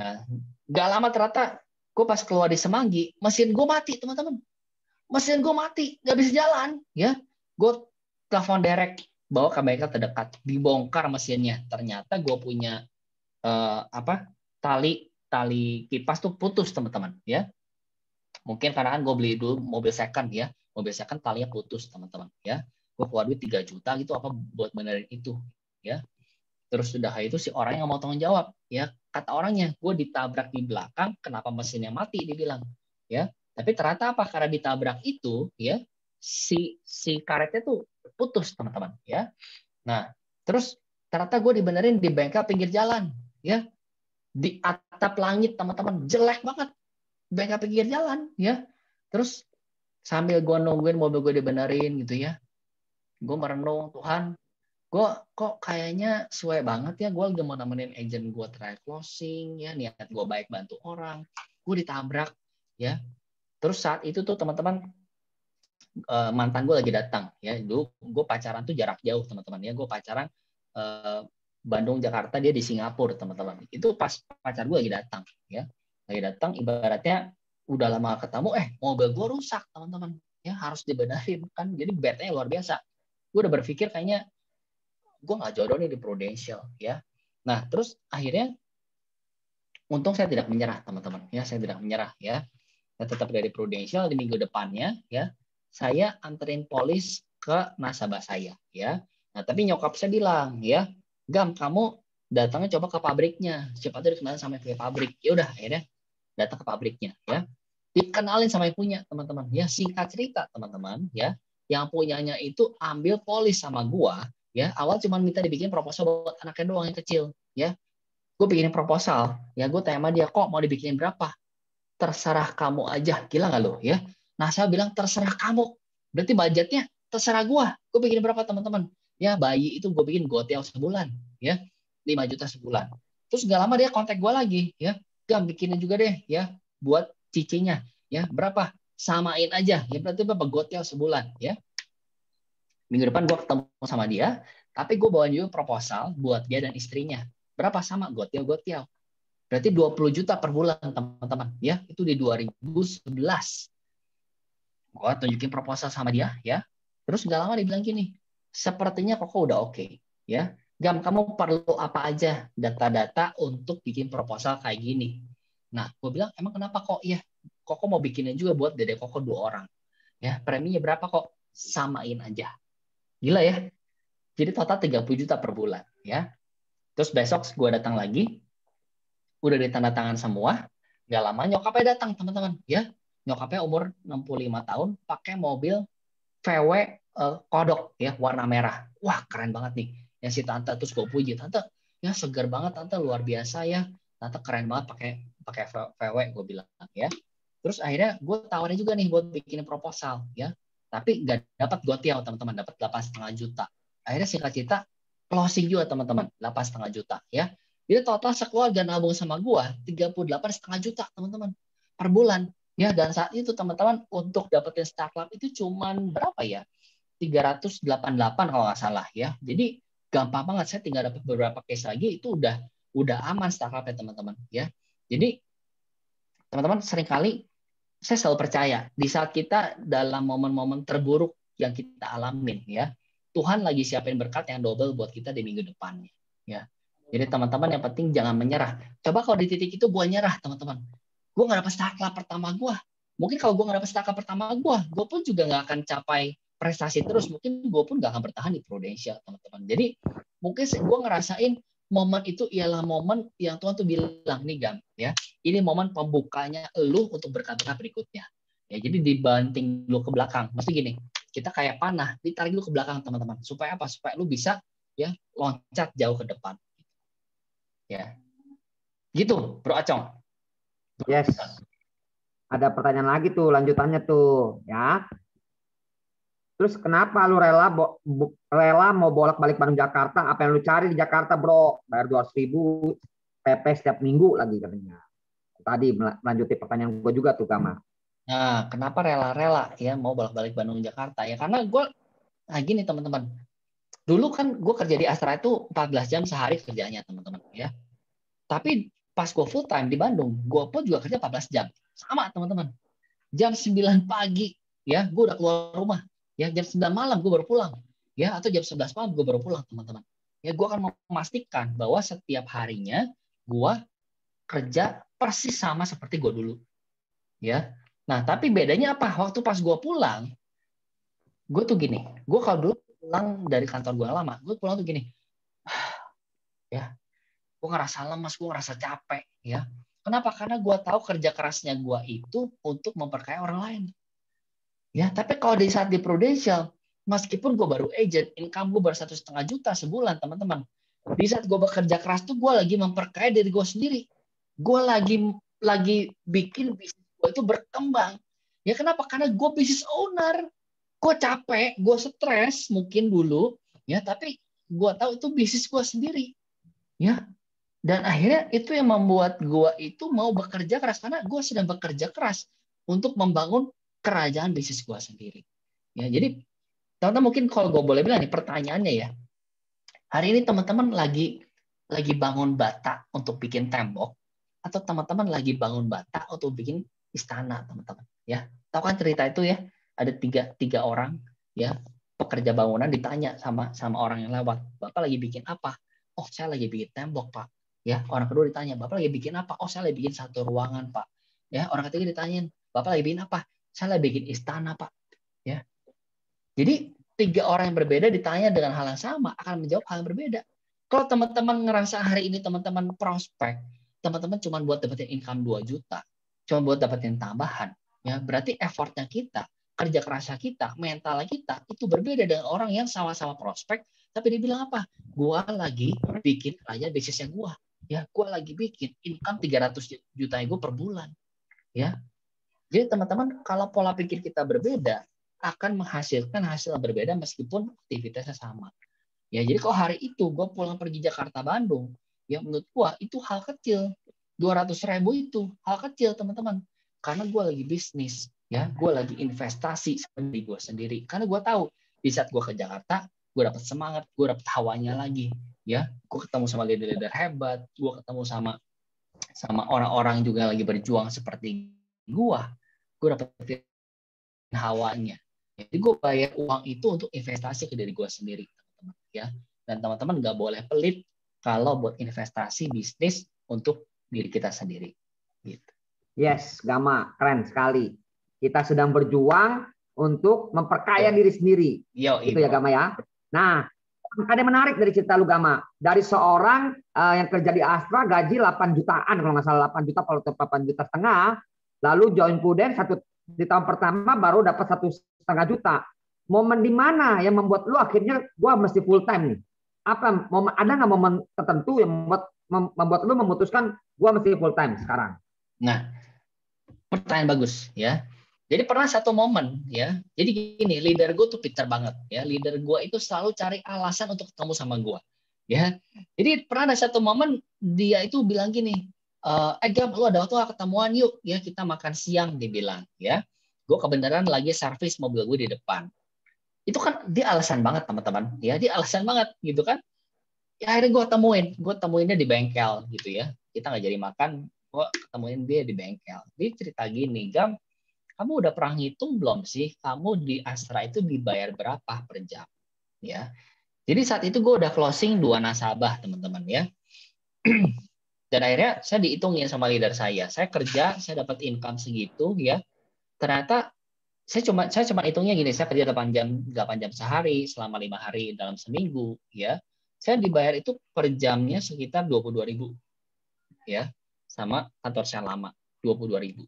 Nah, nggak lama ternyata gue pas keluar di Semanggi, mesin gue mati teman-teman. Mesin gue mati, nggak bisa jalan ya. Gue telepon direct, bawa ke bengkel terdekat, dibongkar mesinnya. Ternyata gue punya tali kipas tuh putus teman-teman ya. Mungkin karena kan gue beli dulu mobil second ya, mobil second talinya putus teman-teman ya. Gue keluar duit 3 juta gitu apa buat benerin itu ya. Terus sudah itu si orang yang mau tanggung jawab ya, kata orangnya gue ditabrak di belakang, kenapa mesinnya mati dibilang ya. Tapi ternyata apa, karena ditabrak itu ya si karetnya tuh putus teman-teman ya. Nah terus ternyata gue dibenerin di bengkel pinggir jalan ya, di atap langit teman-teman, jelek banget bengkel pinggir jalan ya. Terus sambil gue nungguin mobil gue dibenerin gitu ya, gue merenung, Tuhan gue kok kayaknya sesuai banget ya, gue udah mau nemenin agent gue try closing ya, niat gue baik bantu orang, gue ditabrak ya. Terus saat itu tuh teman-teman mantan gue lagi datang ya. Dulu gue pacaran tuh jarak jauh teman-teman ya, gue pacaran Bandung Jakarta, dia di Singapura teman-teman. Itu pas pacar gue lagi datang ya, lagi datang ibaratnya udah lama ketemu, mobil gue rusak teman-teman ya, harus dibenerin kan. Jadi bad-nya luar biasa. Gue udah berpikir kayaknya gue nggak jodoh nih di Prudential ya. Nah terus akhirnya untung saya tidak menyerah teman-teman ya, saya tidak menyerah ya. Saya tetap dari Prudential. Di minggu depannya ya saya anterin polis ke nasabah saya ya. Nah tapi nyokap saya bilang ya, Gam kamu datangnya coba ke pabriknya, siapa tahu dikenalin sama yang punya pabrik. Ya udah akhirnya datang ke pabriknya ya, dikenalin sama yang punya teman-teman ya. Singkat cerita teman-teman ya, yang punyanya itu ambil polis sama gua ya. Awal cuma minta dibikin proposal buat anaknya doang yang kecil ya. Gue bikinin proposal ya, gue tanya sama dia, kok mau dibikinin berapa? Terserah kamu aja. Gila nggak lo ya? Nah saya bilang terserah kamu, berarti budgetnya terserah gue bikin berapa teman-teman ya. Bayi itu gue bikin gotel sebulan ya, 5 juta sebulan. Terus gak lama dia kontak gue lagi ya, Gam bikinin juga deh ya buat cicinya ya, berapa, samain aja ya, berarti berapa gotel sebulan ya. Minggu depan gue ketemu sama dia, tapi gue bawa juga proposal buat dia dan istrinya, berapa, sama gotel berarti 20 juta per bulan teman-teman ya. Itu di 2011 gue tunjukin proposal sama dia ya. Terus gak lama dia bilang gini, sepertinya Koko udah oke ya, Gam kamu perlu apa aja data-data untuk bikin proposal kayak gini. Nah gue bilang emang kenapa kok, ya Koko mau bikinnya juga buat dede Koko 2 orang ya, preminya berapa kok, samain aja. Gila ya, jadi total 30 juta per bulan ya. Terus besok gue datang lagi, udah ditandatangan semua. Gak lama nyokapnya datang teman-teman ya. Nyokapnya umur 65 tahun, pakai mobil VW kodok ya, warna merah. Wah keren banget nih ya si tante. Terus gue puji, tante ya segar banget tante, luar biasa ya tante, keren banget pakai VW, gue bilang ya. Terus akhirnya gue tawarin juga nih buat bikin proposal ya, tapi nggak dapat gotiau teman-teman, dapat 8,5 juta. Akhirnya singkat cerita closing juga teman-teman, 8,5 juta ya. Jadi total sekeluarga nabung sama gua 38,5 juta teman-teman per bulan ya. Dan saat itu teman-teman untuk dapetin startup itu cuman berapa ya, 388 kalau nggak salah ya. Jadi gampang banget, saya tinggal dapat beberapa case lagi itu udah udah aman startup ya teman-teman ya. Jadi teman-teman seringkali saya selalu percaya di saat kita dalam momen-momen terburuk yang kita alamin ya, Tuhan lagi siapin berkat yang double buat kita di minggu depannya ya. Jadi teman-teman yang penting jangan menyerah. Coba kalau di titik itu gue nyerah teman-teman, gue nggak dapat startup pertama gue. Mungkin kalau gue nggak dapat startup pertama gue pun juga nggak akan capai prestasi terus. Mungkin gue pun nggak akan bertahan di Prudential teman-teman. Jadi mungkin gue ngerasain momen itu ialah momen yang Tuhan tuh bilang nih Gam ya, ini momen pembukanya lu untuk berkata-kata berikutnya ya. Jadi dibanting lu ke belakang, mesti gini, kita kayak panah ditarik lu ke belakang teman-teman, supaya apa? Supaya lu bisa ya loncat jauh ke depan ya, gitu Bro Acong. Yes, ada pertanyaan lagi tuh lanjutannya tuh ya. Terus kenapa lu rela mau bolak-balik Bandung Jakarta? Apa yang lu cari di Jakarta, bro? Bayar 200.000 PP setiap minggu lagi katanya. Tadi melanjuti pertanyaan gue juga tuh, Gama. Nah, kenapa rela-rela ya mau bolak-balik Bandung Jakarta ya? Karena gue, nah gini teman-teman. Dulu kan gue kerja di Astra itu 14 jam sehari kerjanya teman-teman ya. Tapi pas gue full time di Bandung, gue pun juga kerja 14 jam. Sama teman-teman. Jam 9 pagi ya, gue udah keluar rumah. Ya, jam 9 malam gue baru pulang. Ya, atau jam 11 malam gue baru pulang, teman-teman. Ya, gue akan memastikan bahwa setiap harinya gue kerja persis sama seperti gue dulu. Ya. Nah, tapi bedanya apa? Waktu pas gue pulang, gue tuh gini. Gue kalau dulu pulang dari kantor gue lama, gue pulang tuh gini. Ya, gue ngerasa lemas, gue ngerasa capek. Ya. Kenapa? Karena gue tahu kerja kerasnya gue itu untuk memperkaya orang lain. Ya, tapi kalau di saat di Prudential, meskipun gue baru agent, income gue baru 1,5 juta sebulan, teman-teman. Di saat gue bekerja keras tuh, gue lagi memperkaya diri gue sendiri. Gue lagi bikin bisnis gue itu berkembang. Ya kenapa? Karena gue business owner. Gue capek, gue stres mungkin dulu, ya. Tapi gue tahu itu bisnis gue sendiri, ya. Dan akhirnya itu yang membuat gue itu mau bekerja keras karena gue sedang bekerja keras untuk membangun kerajaan bisnis gue sendiri. Ya, jadi teman-teman mungkin kalau gue boleh bilang nih pertanyaannya ya, hari ini teman-teman lagi bangun bata untuk bikin tembok atau teman-teman lagi bangun bata untuk bikin istana teman-teman ya. Tahu kan cerita itu ya, ada tiga orang ya pekerja bangunan ditanya sama orang yang lewat, Bapak lagi bikin apa? Oh, saya lagi bikin tembok, Pak. Ya, orang kedua ditanya, Bapak lagi bikin apa? Oh, saya lagi bikin satu ruangan, Pak. Ya, orang ketiga ditanyain, Bapak lagi bikin apa? Saya lagi bikin istana, Pak. Ya. Jadi 3 orang yang berbeda ditanya dengan hal yang sama akan menjawab hal yang berbeda. Kalau teman-teman ngerasa hari ini teman-teman prospek, teman-teman cuma buat dapetin income 2 juta, cuma buat dapetin tambahan, ya berarti effortnya kita, kerja kerasnya kita, mental kita itu berbeda dengan orang yang sama-sama prospek, tapi dia bilang apa? Gua lagi bikin kerajaan bisnisnya gua. Ya, gua lagi bikin income 300 juta gue per bulan. Ya. Jadi teman-teman, kalau pola pikir kita berbeda, akan menghasilkan hasil yang berbeda meskipun aktivitasnya sama. Ya, jadi kalau hari itu gue pulang pergi Jakarta Bandung, ya menurut gue itu hal kecil. 200.000 itu hal kecil teman-teman. Karena gue lagi bisnis, ya gue lagi investasi di gue sendiri. Karena gue tahu di saat gue ke Jakarta, gue dapat semangat, gue dapat hawanya lagi. Ya, gue ketemu sama leader-leader hebat, gue ketemu sama orang-orang juga lagi berjuang seperti gue dapetin hawanya. Jadi gue bayar uang itu untuk investasi ke diri gue sendiri, teman-teman. Ya, dan teman-teman nggak boleh pelit kalau buat investasi bisnis untuk diri kita sendiri. Gitu. Yes, Gama, keren sekali. Kita sedang berjuang untuk memperkaya diri sendiri. Itu ya, Gama ya. Nah, ada yang menarik dari cerita lu, Gama. Dari seorang yang kerja di Astra gaji 8 jutaan, kalau nggak salah 8 juta, kalau 8 juta setengah, lalu join Prudent di tahun pertama baru dapat 1,5 juta. Momen di mana yang membuat lu akhirnya gua mesti full time nih? Apa ada nggak momen tertentu yang membuat lu memutuskan gua mesti full time sekarang? Nah, pertanyaan bagus ya. Jadi pernah satu momen ya. Jadi gini, leader gue tuh pintar banget ya. Leader gue itu selalu cari alasan untuk ketemu sama gue. Ya. Jadi pernah ada satu momen dia itu bilang gini, Gam, lu ada waktu ketemuan yuk ya, kita makan siang, dia bilang ya. Gue kebenaran lagi servis mobil gue di depan. Itu kan dia alasan banget teman-teman ya, dia alasan banget gitu kan. Ya akhirnya gue temuinnya di bengkel gitu ya. Kita nggak jadi makan, gue ketemuin dia di bengkel. Dia cerita gini, Gam, kamu udah pernah ngitung belum sih? Kamu di Astra itu dibayar berapa per jam? Ya. Jadi saat itu gue udah closing 2 nasabah, teman-teman ya. Dan akhirnya saya dihitungin sama leader saya. Saya kerja, saya dapat income segitu ya. Ternyata saya cuma hitungnya gini, saya kerja 8 jam sehari selama 5 hari dalam seminggu ya. Saya dibayar itu per jamnya sekitar 22.000 ya. Sama kantor saya lama, 22.000.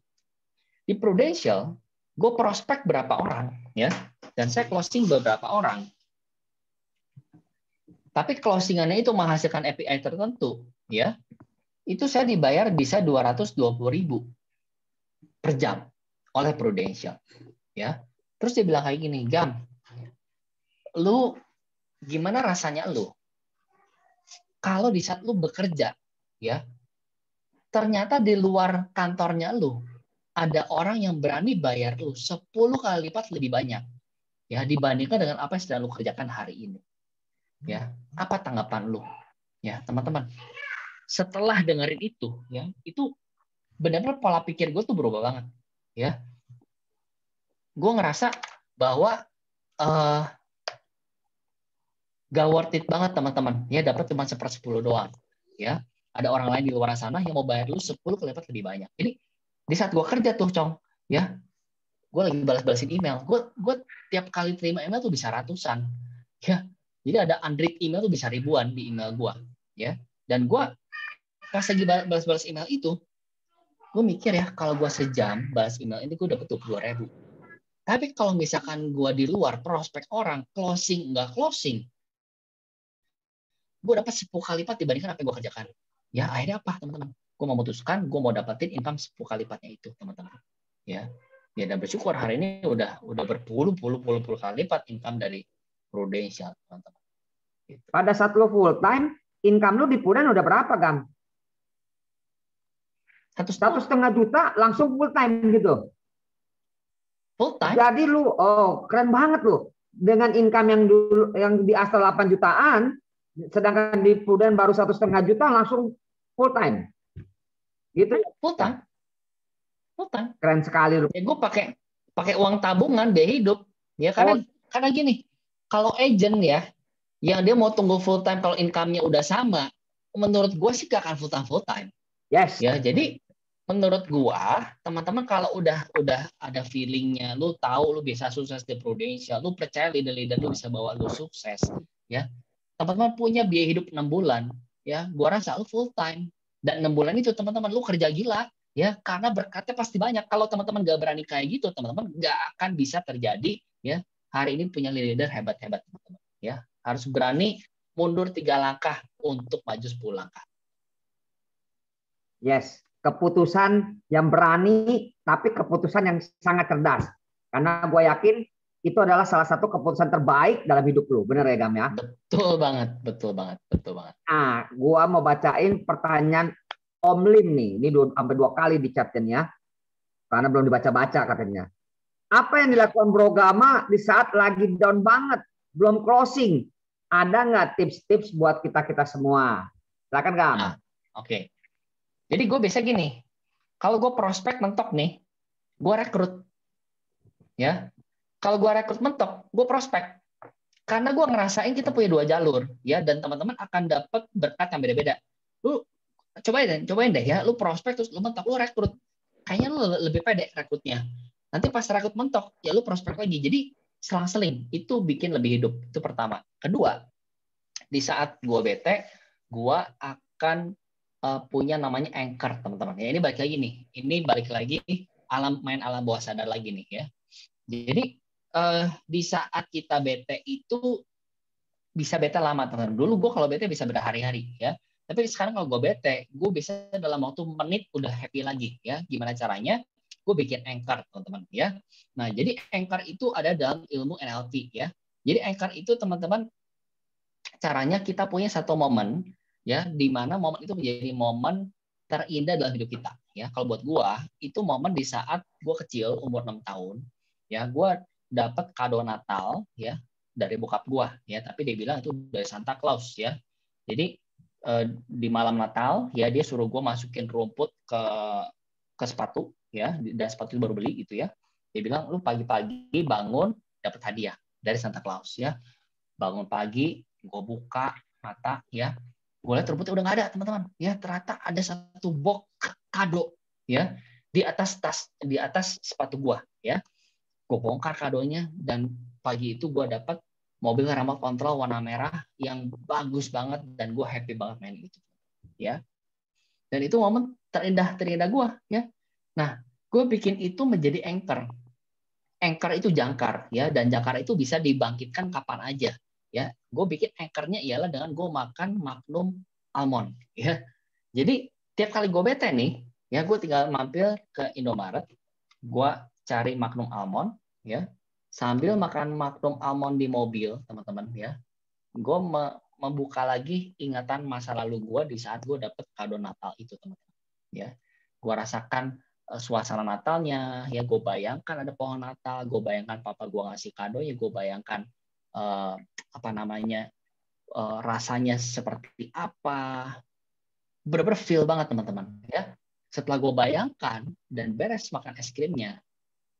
Di Prudential, gue prospek berapa orang ya, dan saya closing beberapa orang. Tapi closingannya itu menghasilkan API tertentu ya. Itu saya dibayar bisa 220.000 per jam oleh Prudential ya. Terus dia bilang kayak gini, Gam, lu gimana rasanya lu kalau di saat lu bekerja ya, ternyata di luar kantornya lu ada orang yang berani bayar lu 10 kali lipat lebih banyak ya dibandingkan dengan apa yang sedang lu kerjakan hari ini. Ya, apa tanggapan lu? Ya, teman-teman. Setelah dengerin itu ya, itu benar-benar pola pikir gue tuh berubah banget ya. Gue ngerasa bahwa gak worth it banget teman-teman ya, dapat cuma 1/10 doang ya. Ada orang lain di luar sana yang mau bayar lu 10 kali lipat lebih banyak. Jadi di saat gue kerja tuh Cong ya, gue lagi balas-balasin email, gue tiap kali terima email tuh bisa ratusan ya. Jadi ada unread email tuh bisa ribuan di email gue ya. Dan gue pas lagi balas-balas email itu, gue mikir ya, kalau gue sejam balas email ini gue dapat 22.000. Tapi kalau misalkan gue di luar prospek orang, closing nggak closing, gue dapat 10 kali lipat dibandingkan apa yang gue kerjakan. Ya akhirnya apa teman-teman? Gue memutuskan gue mau dapetin income 10 kali lipatnya itu teman-teman. Ya, dan bersyukur hari ini udah berpuluh-puluh kali lipat income dari Prudential teman-teman. Gitu. Pada saat lo full time, income lo di Prudential udah berapa, Gam? 1,5 juta langsung full time gitu. Full time. Jadi lu, keren banget lu. Dengan income yang dulu yang di Astra 8 jutaan, sedangkan di Prudential baru 1,5 juta langsung full time. Gitu. Full time. Full time. Keren sekali lu. Ya, gue pakai uang tabungan biaya hidup. Ya karena gini, kalau agent ya, yang dia mau tunggu full time kalau income-nya udah sama, menurut gue sih gak akan full time. Yes. Ya, jadi menurut gua, teman-teman kalau udah ada feelingnya, lu tahu lu bisa sukses di Prudential, lu percaya leader-leader lu bisa bawa lu sukses, ya. Teman-teman punya biaya hidup 6 bulan, ya. Gua rasa lu full time. Dan 6 bulan itu teman-teman lu kerja gila, ya, karena berkatnya pasti banyak. Kalau teman-teman gak berani kayak gitu, teman-teman gak akan bisa terjadi, ya. Hari ini punya leader hebat-hebat, teman-teman, ya. Harus berani mundur 3 langkah untuk maju 10 langkah. Yes, keputusan yang berani, tapi keputusan yang sangat cerdas. Karena gue yakin itu adalah salah satu keputusan terbaik dalam hidup lu. Bener ya, Gam ya? Betul banget, betul banget, betul banget. Nah, gue mau bacain pertanyaan Om Lim nih. Ini sampai 2 kali di chatnya ya. Karena belum dibaca-baca katanya. Apa yang dilakukan Bro Gama di saat lagi down banget, belum closing? Ada nggak tips-tips buat kita semua? Silakan, Gam. Nah, oke. Jadi gue biasa gini, kalau gue prospek mentok nih, gue rekrut. Ya, kalau gue rekrut mentok, gue prospek. Karena gue ngerasain kita punya 2 jalur, ya, dan teman-teman akan dapat berkat yang beda-beda. Lu cobain deh ya, lu prospek terus lu mentok, lu rekrut. Kayaknya lu lebih pede rekrutnya. Nanti pas rekrut mentok, ya lu prospek lagi. Jadi selang-seling, itu bikin lebih hidup. Itu pertama. Kedua, di saat gue bete, gue akan punya namanya anchor, teman-teman. Ya, ini balik lagi nih. Ini balik lagi main alam bawah sadar lagi nih ya. Jadi di saat kita bete itu bisa bete lama, teman-teman. Dulu gue kalau bete bisa berhari-hari ya. Tapi sekarang kalau gue bete, gue bisa dalam waktu menit udah happy lagi ya. Gimana caranya? Gue bikin anchor, teman-teman ya. Nah, jadi anchor itu ada dalam ilmu NLP ya. Jadi anchor itu, teman-teman, caranya kita punya satu momen ya, di mana momen itu menjadi momen terindah dalam hidup kita ya. Kalau buat gua itu momen di saat gua kecil umur 6 tahun ya, gua dapat kado Natal ya dari bokap gua ya, tapi dia bilang itu dari Santa Claus ya. Jadi di malam Natal ya dia suruh gue masukin rumput ke sepatu ya, dan sepatu itu baru beli gitu ya. Dia bilang lu pagi-pagi bangun dapat hadiah dari Santa Claus ya. Bangun pagi, gue buka mata ya, gue lihat rumputnya udah nggak ada teman-teman ya. Ternyata ada satu box kado ya di atas sepatu gue ya. Gue bongkar kadonya dan pagi itu gue dapat mobil remote control warna merah yang bagus banget dan gue happy banget main itu ya. Dan itu momen terindah gue ya. Nah, gue bikin itu menjadi anchor. Anchor itu jangkar ya, dan jangkar itu bisa dibangkitkan kapan aja ya. Gue bikin anchornya ialah dengan gue makan Magnum almond ya. Jadi tiap kali gue bete nih ya, gue tinggal mampir ke Indomaret, gue cari Magnum almond ya, sambil makan Magnum almond di mobil teman-teman ya, gue membuka lagi ingatan masa lalu gue di saat gue dapet kado Natal itu teman-teman ya. Gue rasakan suasana Natalnya ya, gue bayangkan ada pohon Natal, gue bayangkan papa gue ngasih kado ya, gue bayangkan rasanya seperti apa, bener-bener feel banget teman-teman ya. Setelah gue bayangkan dan beres makan es krimnya,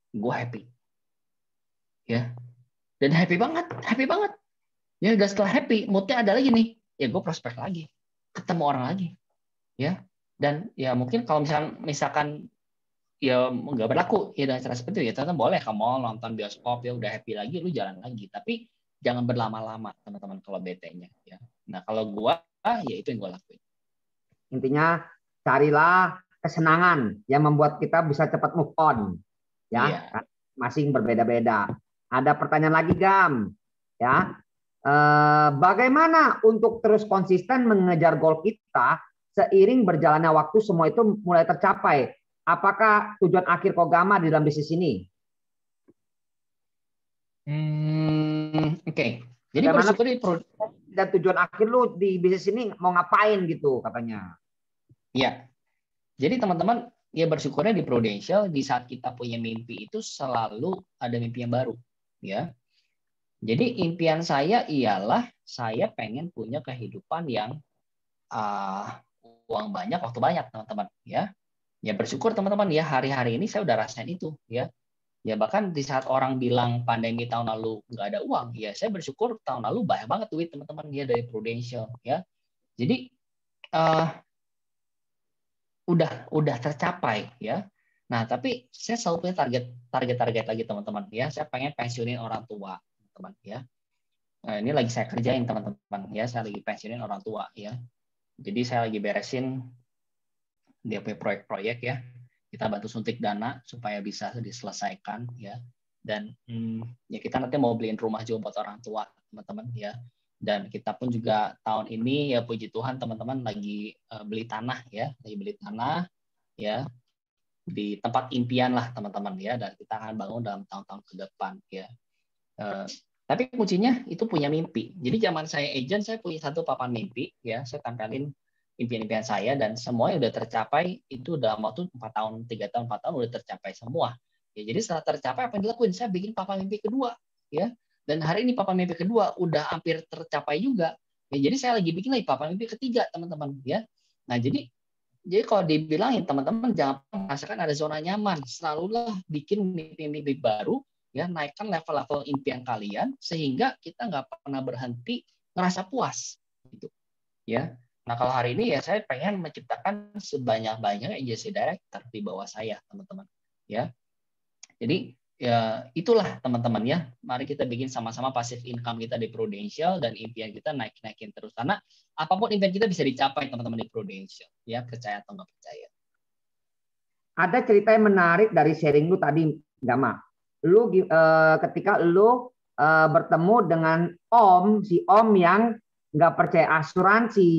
gue happy ya, dan happy banget ya. Dan setelah happy, moodnya ada lagi nih ya, gue prospek lagi, ketemu orang lagi ya. Dan ya mungkin kalau misalkan ya nggak berlaku ya dengan cara seperti itu ya, ternyata boleh kamu nonton bioskop ya, udah happy lagi lu jalan lagi, tapi jangan berlama-lama teman-teman kalau bete-nya ya. Nah kalau gue ya itu yang gue lakuin. Intinya carilah kesenangan yang membuat kita bisa cepat move on ya. Iya. Masing berbeda-beda. Ada pertanyaan lagi Gam ya. Bagaimana untuk terus konsisten mengejar goal kita seiring berjalannya waktu semua itu mulai tercapai? Apakah tujuan akhir Kogama di dalam bisnis ini? Oke. Jadi bersyukur dan tujuan akhir lu di bisnis ini mau ngapain gitu katanya? Iya. Jadi teman-teman ya bersyukurnya di Prudential di saat kita punya mimpi itu selalu ada mimpi yang baru ya. Jadi impian saya ialah saya pengen punya kehidupan yang uang banyak, waktu banyak teman-teman ya. Ya bersyukur teman-teman ya, hari-hari ini saya udah rasain itu ya. Ya bahkan di saat orang bilang pandemi tahun lalu nggak ada uang, ya saya bersyukur tahun lalu banyak banget duit teman-teman ya dari Prudential ya. Jadi udah tercapai ya. Nah tapi saya selalu punya target lagi teman-teman ya. Saya pengen pensiunin orang tua teman-teman ya. Nah, ini lagi saya kerjain teman-teman ya. Saya lagi pensiunin orang tua ya. Jadi saya lagi beresin dia punya proyek-proyek ya. Kita bantu suntik dana supaya bisa diselesaikan ya. Dan ya kita nanti mau beliin rumah juga buat orang tua teman-teman ya. Dan kita pun juga tahun ini ya puji Tuhan teman-teman lagi beli tanah ya, lagi beli tanah ya di tempat impian lah teman-teman ya, dan kita akan bangun dalam tahun-tahun ke depan ya. Tapi kuncinya itu punya mimpi. Jadi zaman saya agent saya punya satu papan mimpi ya, saya tempelin impian-impian saya dan semuanya udah tercapai itu dalam waktu 4 tahun, 3 tahun, 4 tahun udah tercapai semua. Ya, jadi setelah tercapai apa yang dilakuin? Saya bikin papan mimpi kedua ya. Dan hari ini papan mimpi kedua udah hampir tercapai juga. Ya, jadi saya lagi bikin lagi papan mimpi ketiga, teman-teman ya. Nah, jadi kalau dibilangin teman-teman jangan merasakan ada zona nyaman, selalulah bikin mimpi-mimpi baru ya, naikkan level-level impian kalian sehingga kita nggak pernah berhenti ngerasa puas gitu. Ya. Nah, kalau hari ini ya saya pengen menciptakan sebanyak-banyaknya agency director di bawah saya, teman-teman. Ya. Jadi ya itulah teman-teman ya, mari kita bikin sama-sama passive income kita di Prudential dan impian kita naikin terus, karena apapun impian kita bisa dicapai teman-teman di Prudential ya, percaya atau nggak percaya. Ada cerita yang menarik dari sharing lu tadi Gama, lu ketika lu bertemu dengan si om yang nggak percaya asuransi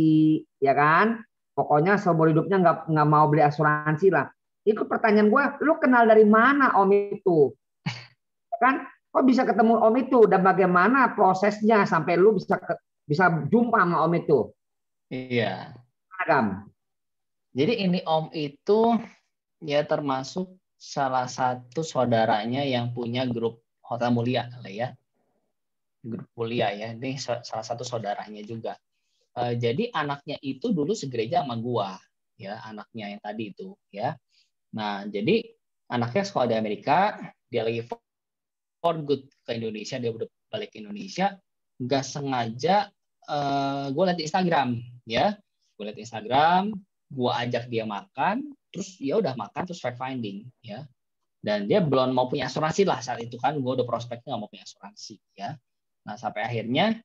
ya kan, pokoknya seumur hidupnya nggak mau beli asuransi lah. Itu pertanyaan gue, lu kenal dari mana om itu? Kan kok bisa ketemu om itu dan bagaimana prosesnya sampai lu bisa jumpa sama om itu? Iya. Gam. Jadi ini om itu ya termasuk salah satu saudaranya yang punya grup Hotel Mulia kali ya. Grup Mulia ya. Ini salah satu saudaranya juga. Jadi anaknya itu dulu segereja sama gua, ya anaknya yang tadi itu, ya. Nah jadi anaknya sekolah di Amerika, dia lagi for good ke Indonesia, dia udah balik ke Indonesia, nggak sengaja gue liat di Instagram, ya, gue liat Instagram, gue ajak dia makan, terus ya udah makan, terus fact finding, ya, dan dia belum mau punya asuransi lah saat itu kan, gue udah prospeknya nggak mau punya asuransi, ya, nah sampai akhirnya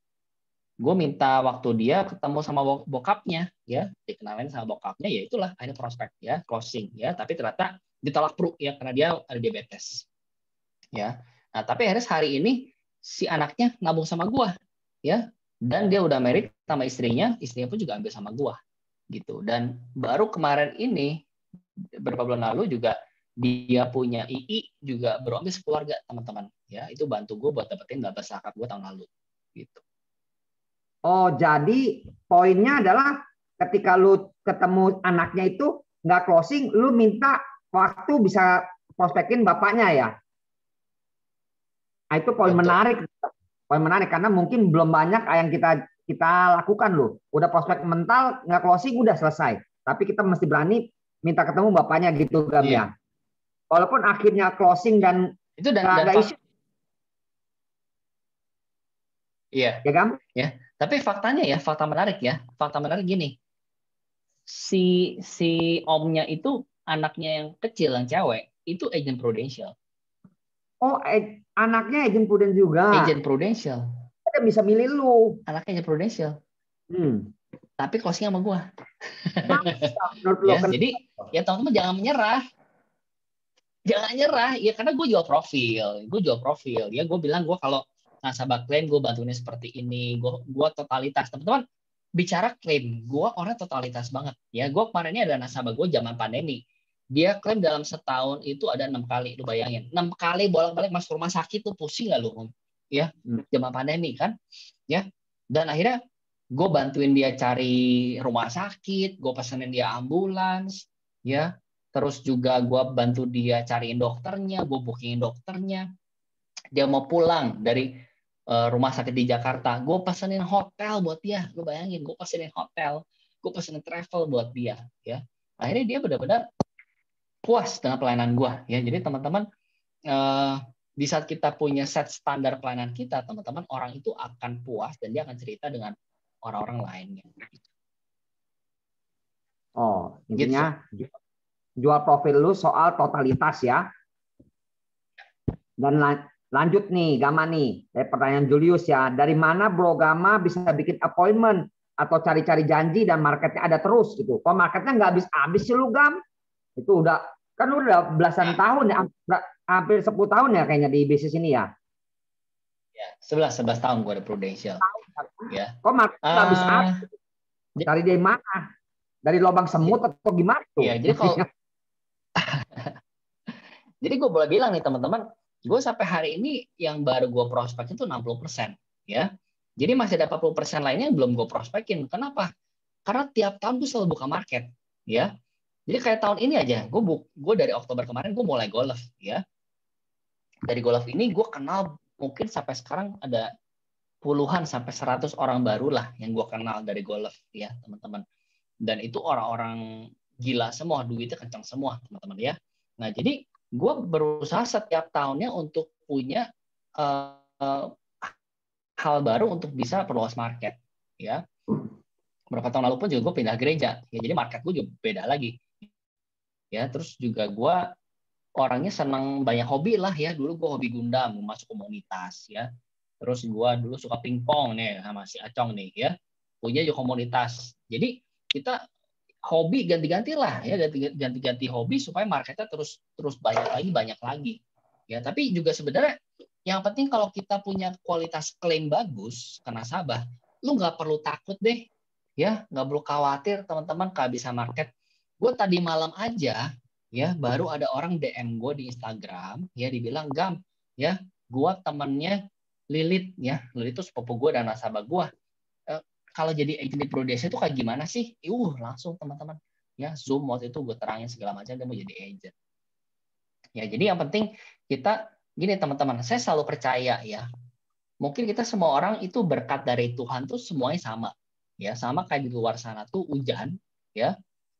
gue minta waktu dia ketemu sama bokapnya, ya, dikenalin sama bokapnya, ya itulah akhirnya prospek, ya, closing, ya, tapi ternyata ditolak bro, ya, karena dia ada diabetes, ya. Nah, tapi akhirnya hari ini si anaknya nabung sama gua, ya, dan dia udah married sama istrinya pun juga ambil sama gua, gitu. Dan baru kemarin ini beberapa bulan lalu juga dia punya II juga baru ambil sekeluarga teman-teman, ya, itu bantu gua buat dapetin data zakat gua tahun lalu, gitu. Oh, jadi poinnya adalah ketika lu ketemu anaknya itu nggak closing, lu minta waktu bisa prospekin bapaknya ya. Nah, itu poin menarik. Poin menarik karena mungkin belum banyak yang kita lakukan loh. Udah prospek mental nggak closing udah selesai. Tapi kita mesti berani minta ketemu bapaknya gitu Gam ya. Walaupun akhirnya closing dan itu dan isu. Iya. Ya Gam? Ya. Tapi faktanya ya, fakta menarik gini. Si omnya itu anaknya yang kecil yang cewek itu agent Prudential. Oh, anaknya agent Prudential juga. Agent Prudential. Kita bisa milih lu. Anaknya agent Prudential. Tapi closing sama gua. Ya, jadi ya teman-teman jangan menyerah. Jangan nyerah. Ya karena gue jual profil. Ya gue bilang gue kalau nasabah klaim gue bantuinnya seperti ini. Gue totalitas. Teman-teman bicara klaim, gue orang totalitas banget. Ya gue kemarin ini ada nasabah gue zaman pandemi. Dia klaim dalam setahun itu ada 6 kali, lu bayangin. 6 kali bolak-balik masuk rumah sakit tuh pusing gak lu? Ya, zaman pandemi kan. Ya. Dan akhirnya gue bantuin dia cari rumah sakit, gue pesenin dia ambulans, ya. Terus juga gue bantu dia cariin dokternya, gue bookingin dokternya. Dia mau pulang dari rumah sakit di Jakarta, gue pesenin hotel buat dia. Lu bayangin, gue pesenin hotel, gue pesenin travel buat dia, ya. Akhirnya dia benar-benar puas dengan pelayanan gue, ya. Jadi teman-teman di saat kita punya set standar pelayanan kita, teman-teman orang itu akan puas dan dia akan cerita dengan orang-orang lainnya. Oh, intinya jual profil lu soal totalitas ya. Dan lanjut nih, Gama nih, pertanyaan Julius ya. Dari mana Bro Gama bisa bikin appointment atau cari-cari janji dan marketnya ada terus gitu? Kok marketnya nggak habis-habis sih lu Gam? Itu udah belasan tahun ya, hampir 10 tahun ya kayaknya di bisnis ini ya. Ya, 11 tahun gue ada Prudential. Ya. Kok marketnya habis-habis? Dari mana? Dari lubang semut atau gimana tuh? Ya, jadi kalau jadi gue boleh bilang nih teman-teman, gue sampai hari ini yang baru gue prospek itu 60%, ya. Jadi masih ada 40% lainnya yang belum gue prospekin. Kenapa? Karena tiap tahun gue selalu buka market, ya. Jadi kayak tahun ini aja, gue dari Oktober kemarin gue mulai golf, ya. Dari golf ini gue kenal mungkin sampai sekarang ada puluhan sampai 100 orang baru lah yang gue kenal dari golf, ya teman-teman. Dan itu orang-orang gila semua, duitnya kencang semua, teman-teman ya. Nah jadi gue berusaha setiap tahunnya untuk punya hal baru untuk bisa perluas market, ya. Berapa tahun lalu pun juga gue pindah gereja, ya. Jadi market gue juga beda lagi. Ya, terus juga gue orangnya senang banyak hobi lah ya. Dulu gue hobi gundam, masuk komunitas ya. Terus gue dulu suka pingpong nih sama si Acong nih ya. Punya juga komunitas. Jadi kita hobi ganti-ganti lah ya, ganti-ganti hobi supaya marketnya terus banyak lagi. Ya, tapi juga sebenarnya yang penting kalau kita punya kualitas klaim bagus ke nasabah, lu nggak perlu takut deh. Ya, nggak perlu khawatir teman-teman kehabisan market. Gue tadi malam aja ya baru ada orang DM gue di Instagram ya dibilang Gam ya gue temennya Lilit ya, Lilit itu sepupu gue dan nasabah gue. Kalau jadi agent di Prudential itu kayak gimana sih? Langsung teman-teman ya Zoom waktu itu gue terangin segala macam dia mau jadi agent. Ya jadi yang penting kita gini teman-teman, saya selalu percaya ya mungkin kita semua orang itu berkat dari Tuhan tuh semuanya sama ya sama kayak di luar sana tuh hujan, ya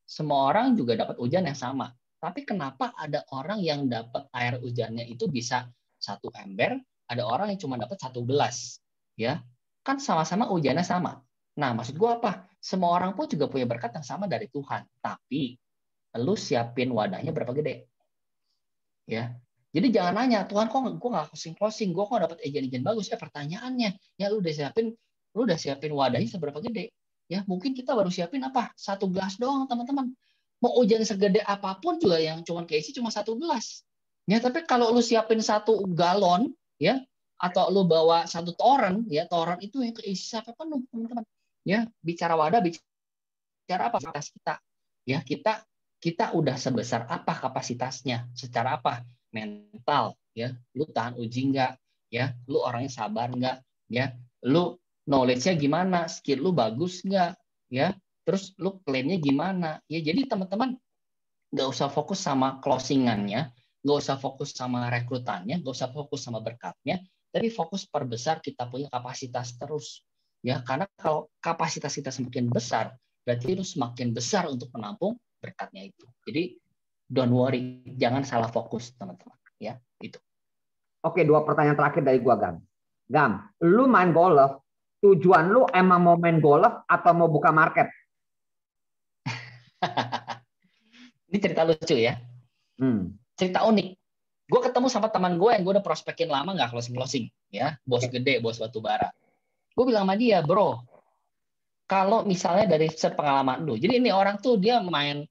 semua orang juga dapat hujan yang sama. Tapi kenapa ada orang yang dapat air hujannya itu bisa 1 ember, ada orang yang cuma dapat 1 gelas, ya kan sama-sama hujannya sama. Nah maksud gue apa? Semua orang pun juga punya berkat yang sama dari Tuhan, tapi lu siapin wadahnya berapa gede, ya. Jadi jangan nanya, Tuhan kok gue nggak closing, gue kok dapat ejen-ejen bagus. Pertanyaannya, ya lu udah siapin wadahnya seberapa gede? Ya mungkin kita baru siapin apa? 1 gelas doang, teman-teman. Mau hujan segede apapun juga yang cuma keisi cuma 1 gelas. Ya tapi kalau lu siapin 1 galon, ya atau lu bawa 1 toren, ya toren itu yang keisi sampai penuh, teman-teman. Ya bicara wadah, bicara apa kapasitas kita? Ya kita udah sebesar apa kapasitasnya? Secara apa? Mental, ya lu tahan uji nggak, ya lu orangnya sabar nggak, ya lu knowledge-nya gimana, skill lu bagus nggak, ya terus lu klaimnya gimana, ya jadi teman-teman nggak usah fokus sama closingannya, nggak usah fokus sama rekrutannya, nggak usah fokus sama berkatnya, tapi fokus perbesar kita punya kapasitas terus, ya karena kalau kapasitas kita semakin besar berarti itu semakin besar untuk menampung berkatnya itu. Jadi don't worry, jangan salah fokus teman-teman, ya itu. Oke, 2 pertanyaan terakhir dari gua, Gam. Gam, lu main golf, tujuan lu emang mau main golf atau mau buka market? Ini cerita lucu ya, cerita unik. Gue ketemu sama teman gue yang gue udah prospekin lama nggak closing, ya bos gede, bos batu bara. Gue bilang sama dia, bro, kalau misalnya dari sepengalaman lu, jadi ini orang tuh dia main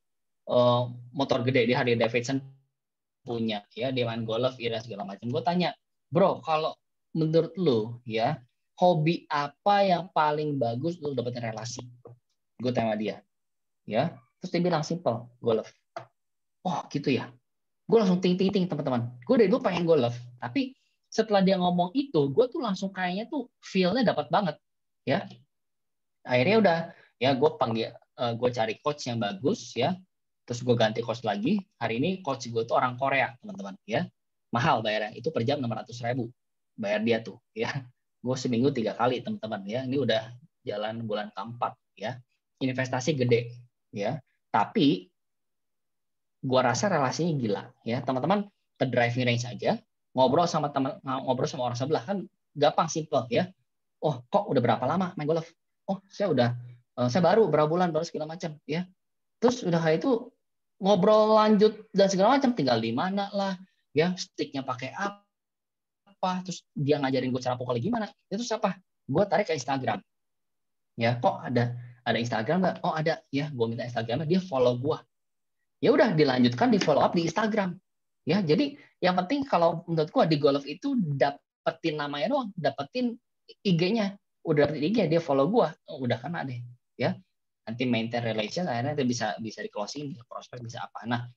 motor gede, dia Harley Davidson punya, ya dia main golf, ira segala macam. Gue tanya, bro, kalau menurut lu, ya hobi apa yang paling bagus lu dapetin relasi? Gue tanya dia, ya terus dia bilang simple, golf. Oh gitu ya. Gue langsung ting teman-teman. Gue dari dulu pengen golf, tapi setelah dia ngomong itu, gue tuh langsung kayaknya tuh feel-nya dapat banget, ya. Akhirnya udah, ya gue panggil, gue cari coach yang bagus, ya. Terus gue ganti coach lagi. Hari ini coach gue tuh orang Korea, teman-teman, ya. Mahal bayarnya, itu per jam 600.000 bayar dia tuh, ya. Gue seminggu 3 kali, teman-teman, ya. Ini udah jalan bulan keempat, ya. Investasi gede, ya. Tapi gua rasa relasinya gila, ya teman-teman, ke driving range aja, ngobrol sama orang sebelah kan gampang, simple, ya. Oh kok udah berapa lama main golf? Oh saya baru berapa bulan baru segala macam, ya. Terus udah kayak itu ngobrol lanjut dan segala macam, tinggal di mana lah, ya sticknya pakai apa, terus dia ngajarin gue cara pukul gimana, itu siapa? Gue tarik ke Instagram, ya kok ada Instagram nggak? Oh ada, ya gue minta Instagramnya, dia follow gue. Ya udah dilanjutkan di follow up di Instagram, ya jadi yang penting kalau menurut gua di golf itu dapetin namanya doang, dapetin IG-nya, udah dapetin IG dia follow gua, udah kena deh, ya nanti maintain relation, akhirnya bisa di closing, bisa prospek, bisa apa. Nah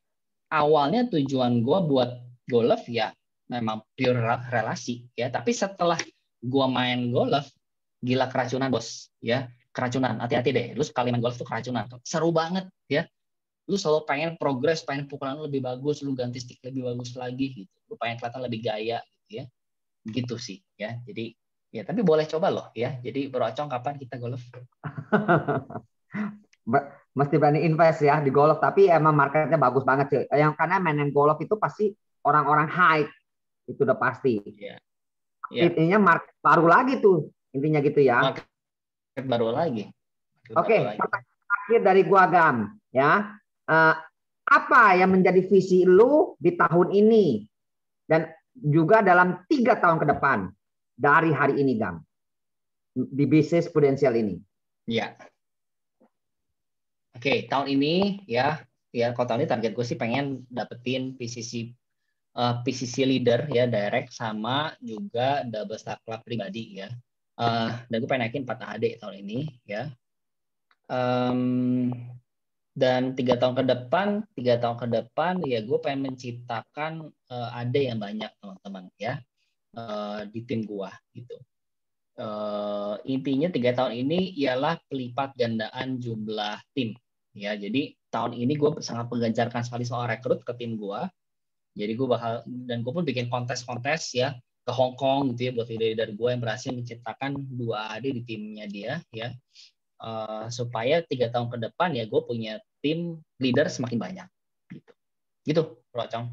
awalnya tujuan gua buat golf ya memang pure relasi, ya tapi setelah gua main golf gila keracunan bos, ya keracunan, hati-hati deh lu sekali main golf tuh keracunan, seru banget, ya lu selalu pengen progres, pengen pukulan lu lebih bagus, lu ganti stick lebih bagus lagi gitu. Lu pengen kelihatan lebih gaya gitu, ya. Gitu sih, ya. Jadi ya tapi boleh coba loh, ya. Jadi Bro Acong kapan kita golf? Mesti berani invest ya di golf, tapi emang marketnya bagus banget sih. Yang karena main golf itu pasti orang-orang high, itu udah pasti. Ya. Ya. Intinya market baru lagi tuh, intinya gitu ya. Market baru lagi. Oke, pertanyaan terakhir dari gua, Gam, ya. Apa yang menjadi visi lu di tahun ini dan juga dalam 3 tahun ke depan dari hari ini, Gam, di bisnis Prudensial ini? Ya. Oke, tahun ini ya kalau tahun ini target gue sih pengen dapetin PCC leader ya, direct sama juga double star club pribadi ya. Dan gue pengen naikin 4 AD tahun ini ya. Dan 3 tahun ke depan ya gue pengen menciptakan AD yang banyak teman-teman ya di tim gue gitu. Intinya 3 tahun ini ialah pelipat gandaan jumlah tim ya. Jadi tahun ini gue sangat menggencarkan sekali soal rekrut ke tim gue. Jadi gue dan gue pun bikin kontes ya ke Hong Kong gitu ya buat leader gue yang berhasil menciptakan 2 AD di timnya dia ya. supaya 3 tahun ke depan ya gue punya tim leader semakin banyak. Gitu, Bro Cong.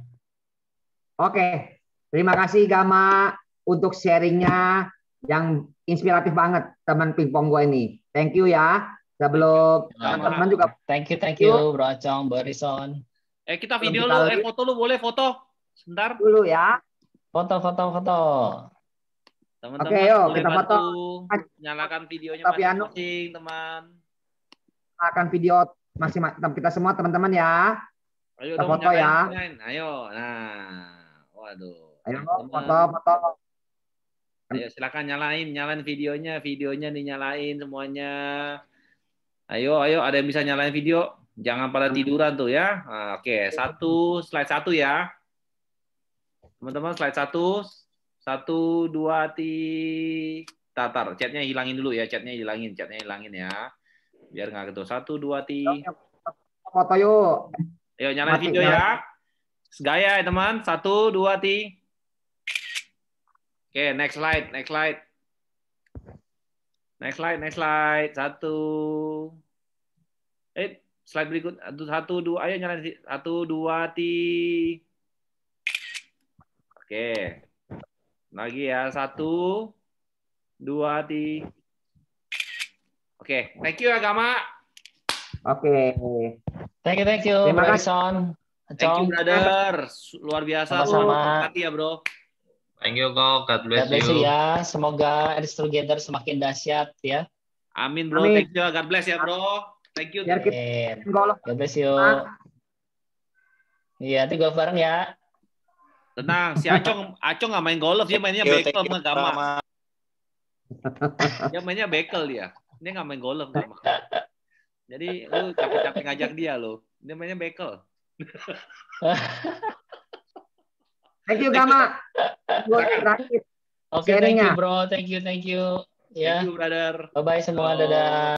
Oke, terima kasih Gama untuk sharingnya yang inspiratif banget teman pingpong gue ini. Thank you ya. Sebelum teman-teman juga. Thank you Bro Cong, Borison. Kita video lu, foto lu boleh foto. Sebentar. Dulu ya. Foto. Teman-teman Oke, yuk boleh kita bantu foto. nyalakan videonya Piano. masing-masing, teman. Akan video masing-masing kita semua teman-teman ya. Ayo kita dong, foto ya. Ayo. Nah, waduh. Ayo teman-teman. foto. Ayo silakan nyalain videonya dinyalain semuanya. Ayo, ada yang bisa nyalain video? Jangan pada tiduran tuh ya. Nah, oke, slide 1 ya. Teman-teman, slide 1. 1, 2, 3. Tatar, chatnya hilangin dulu ya, chatnya hilangin ya. Biar nggak gitu. 1, 2, 3. Foto yuk. Ayo nyalain video ya. Gaya ya teman. 1, 2, 3. Oke, next slide. Next slide. 1. Slide berikut. 1, 2. Ayo nyalain. 1, 2, 3. Oke. Lagi ya. 1, 2, 3. Oke. Thank you ya, Gama. Oke. Thank you. Terima Bro kasih. Ison. Thank you, brother. Luar biasa. Sama-sama. Hati ya, bro. Thank you, Kok. God bless God bless you you. ya. Semoga Earth Together semakin dahsyat ya. Amin, bro. Amin. Thank you. God bless ya, bro. Thank you. Biar kita golf. God bless you. Iya, nanti golf bareng ya. Tenang, si Acong nggak main golf, dia mainnya bekel sama Gama. Dia mainnya bekel dia nggak main golf Gama. Jadi lu capek-capek ngajak dia lo, dia mainnya bekel. Thank you Gama. Oke, thank you bro, thank you. Ya. Thank you brother. Bye bye semua, dadah.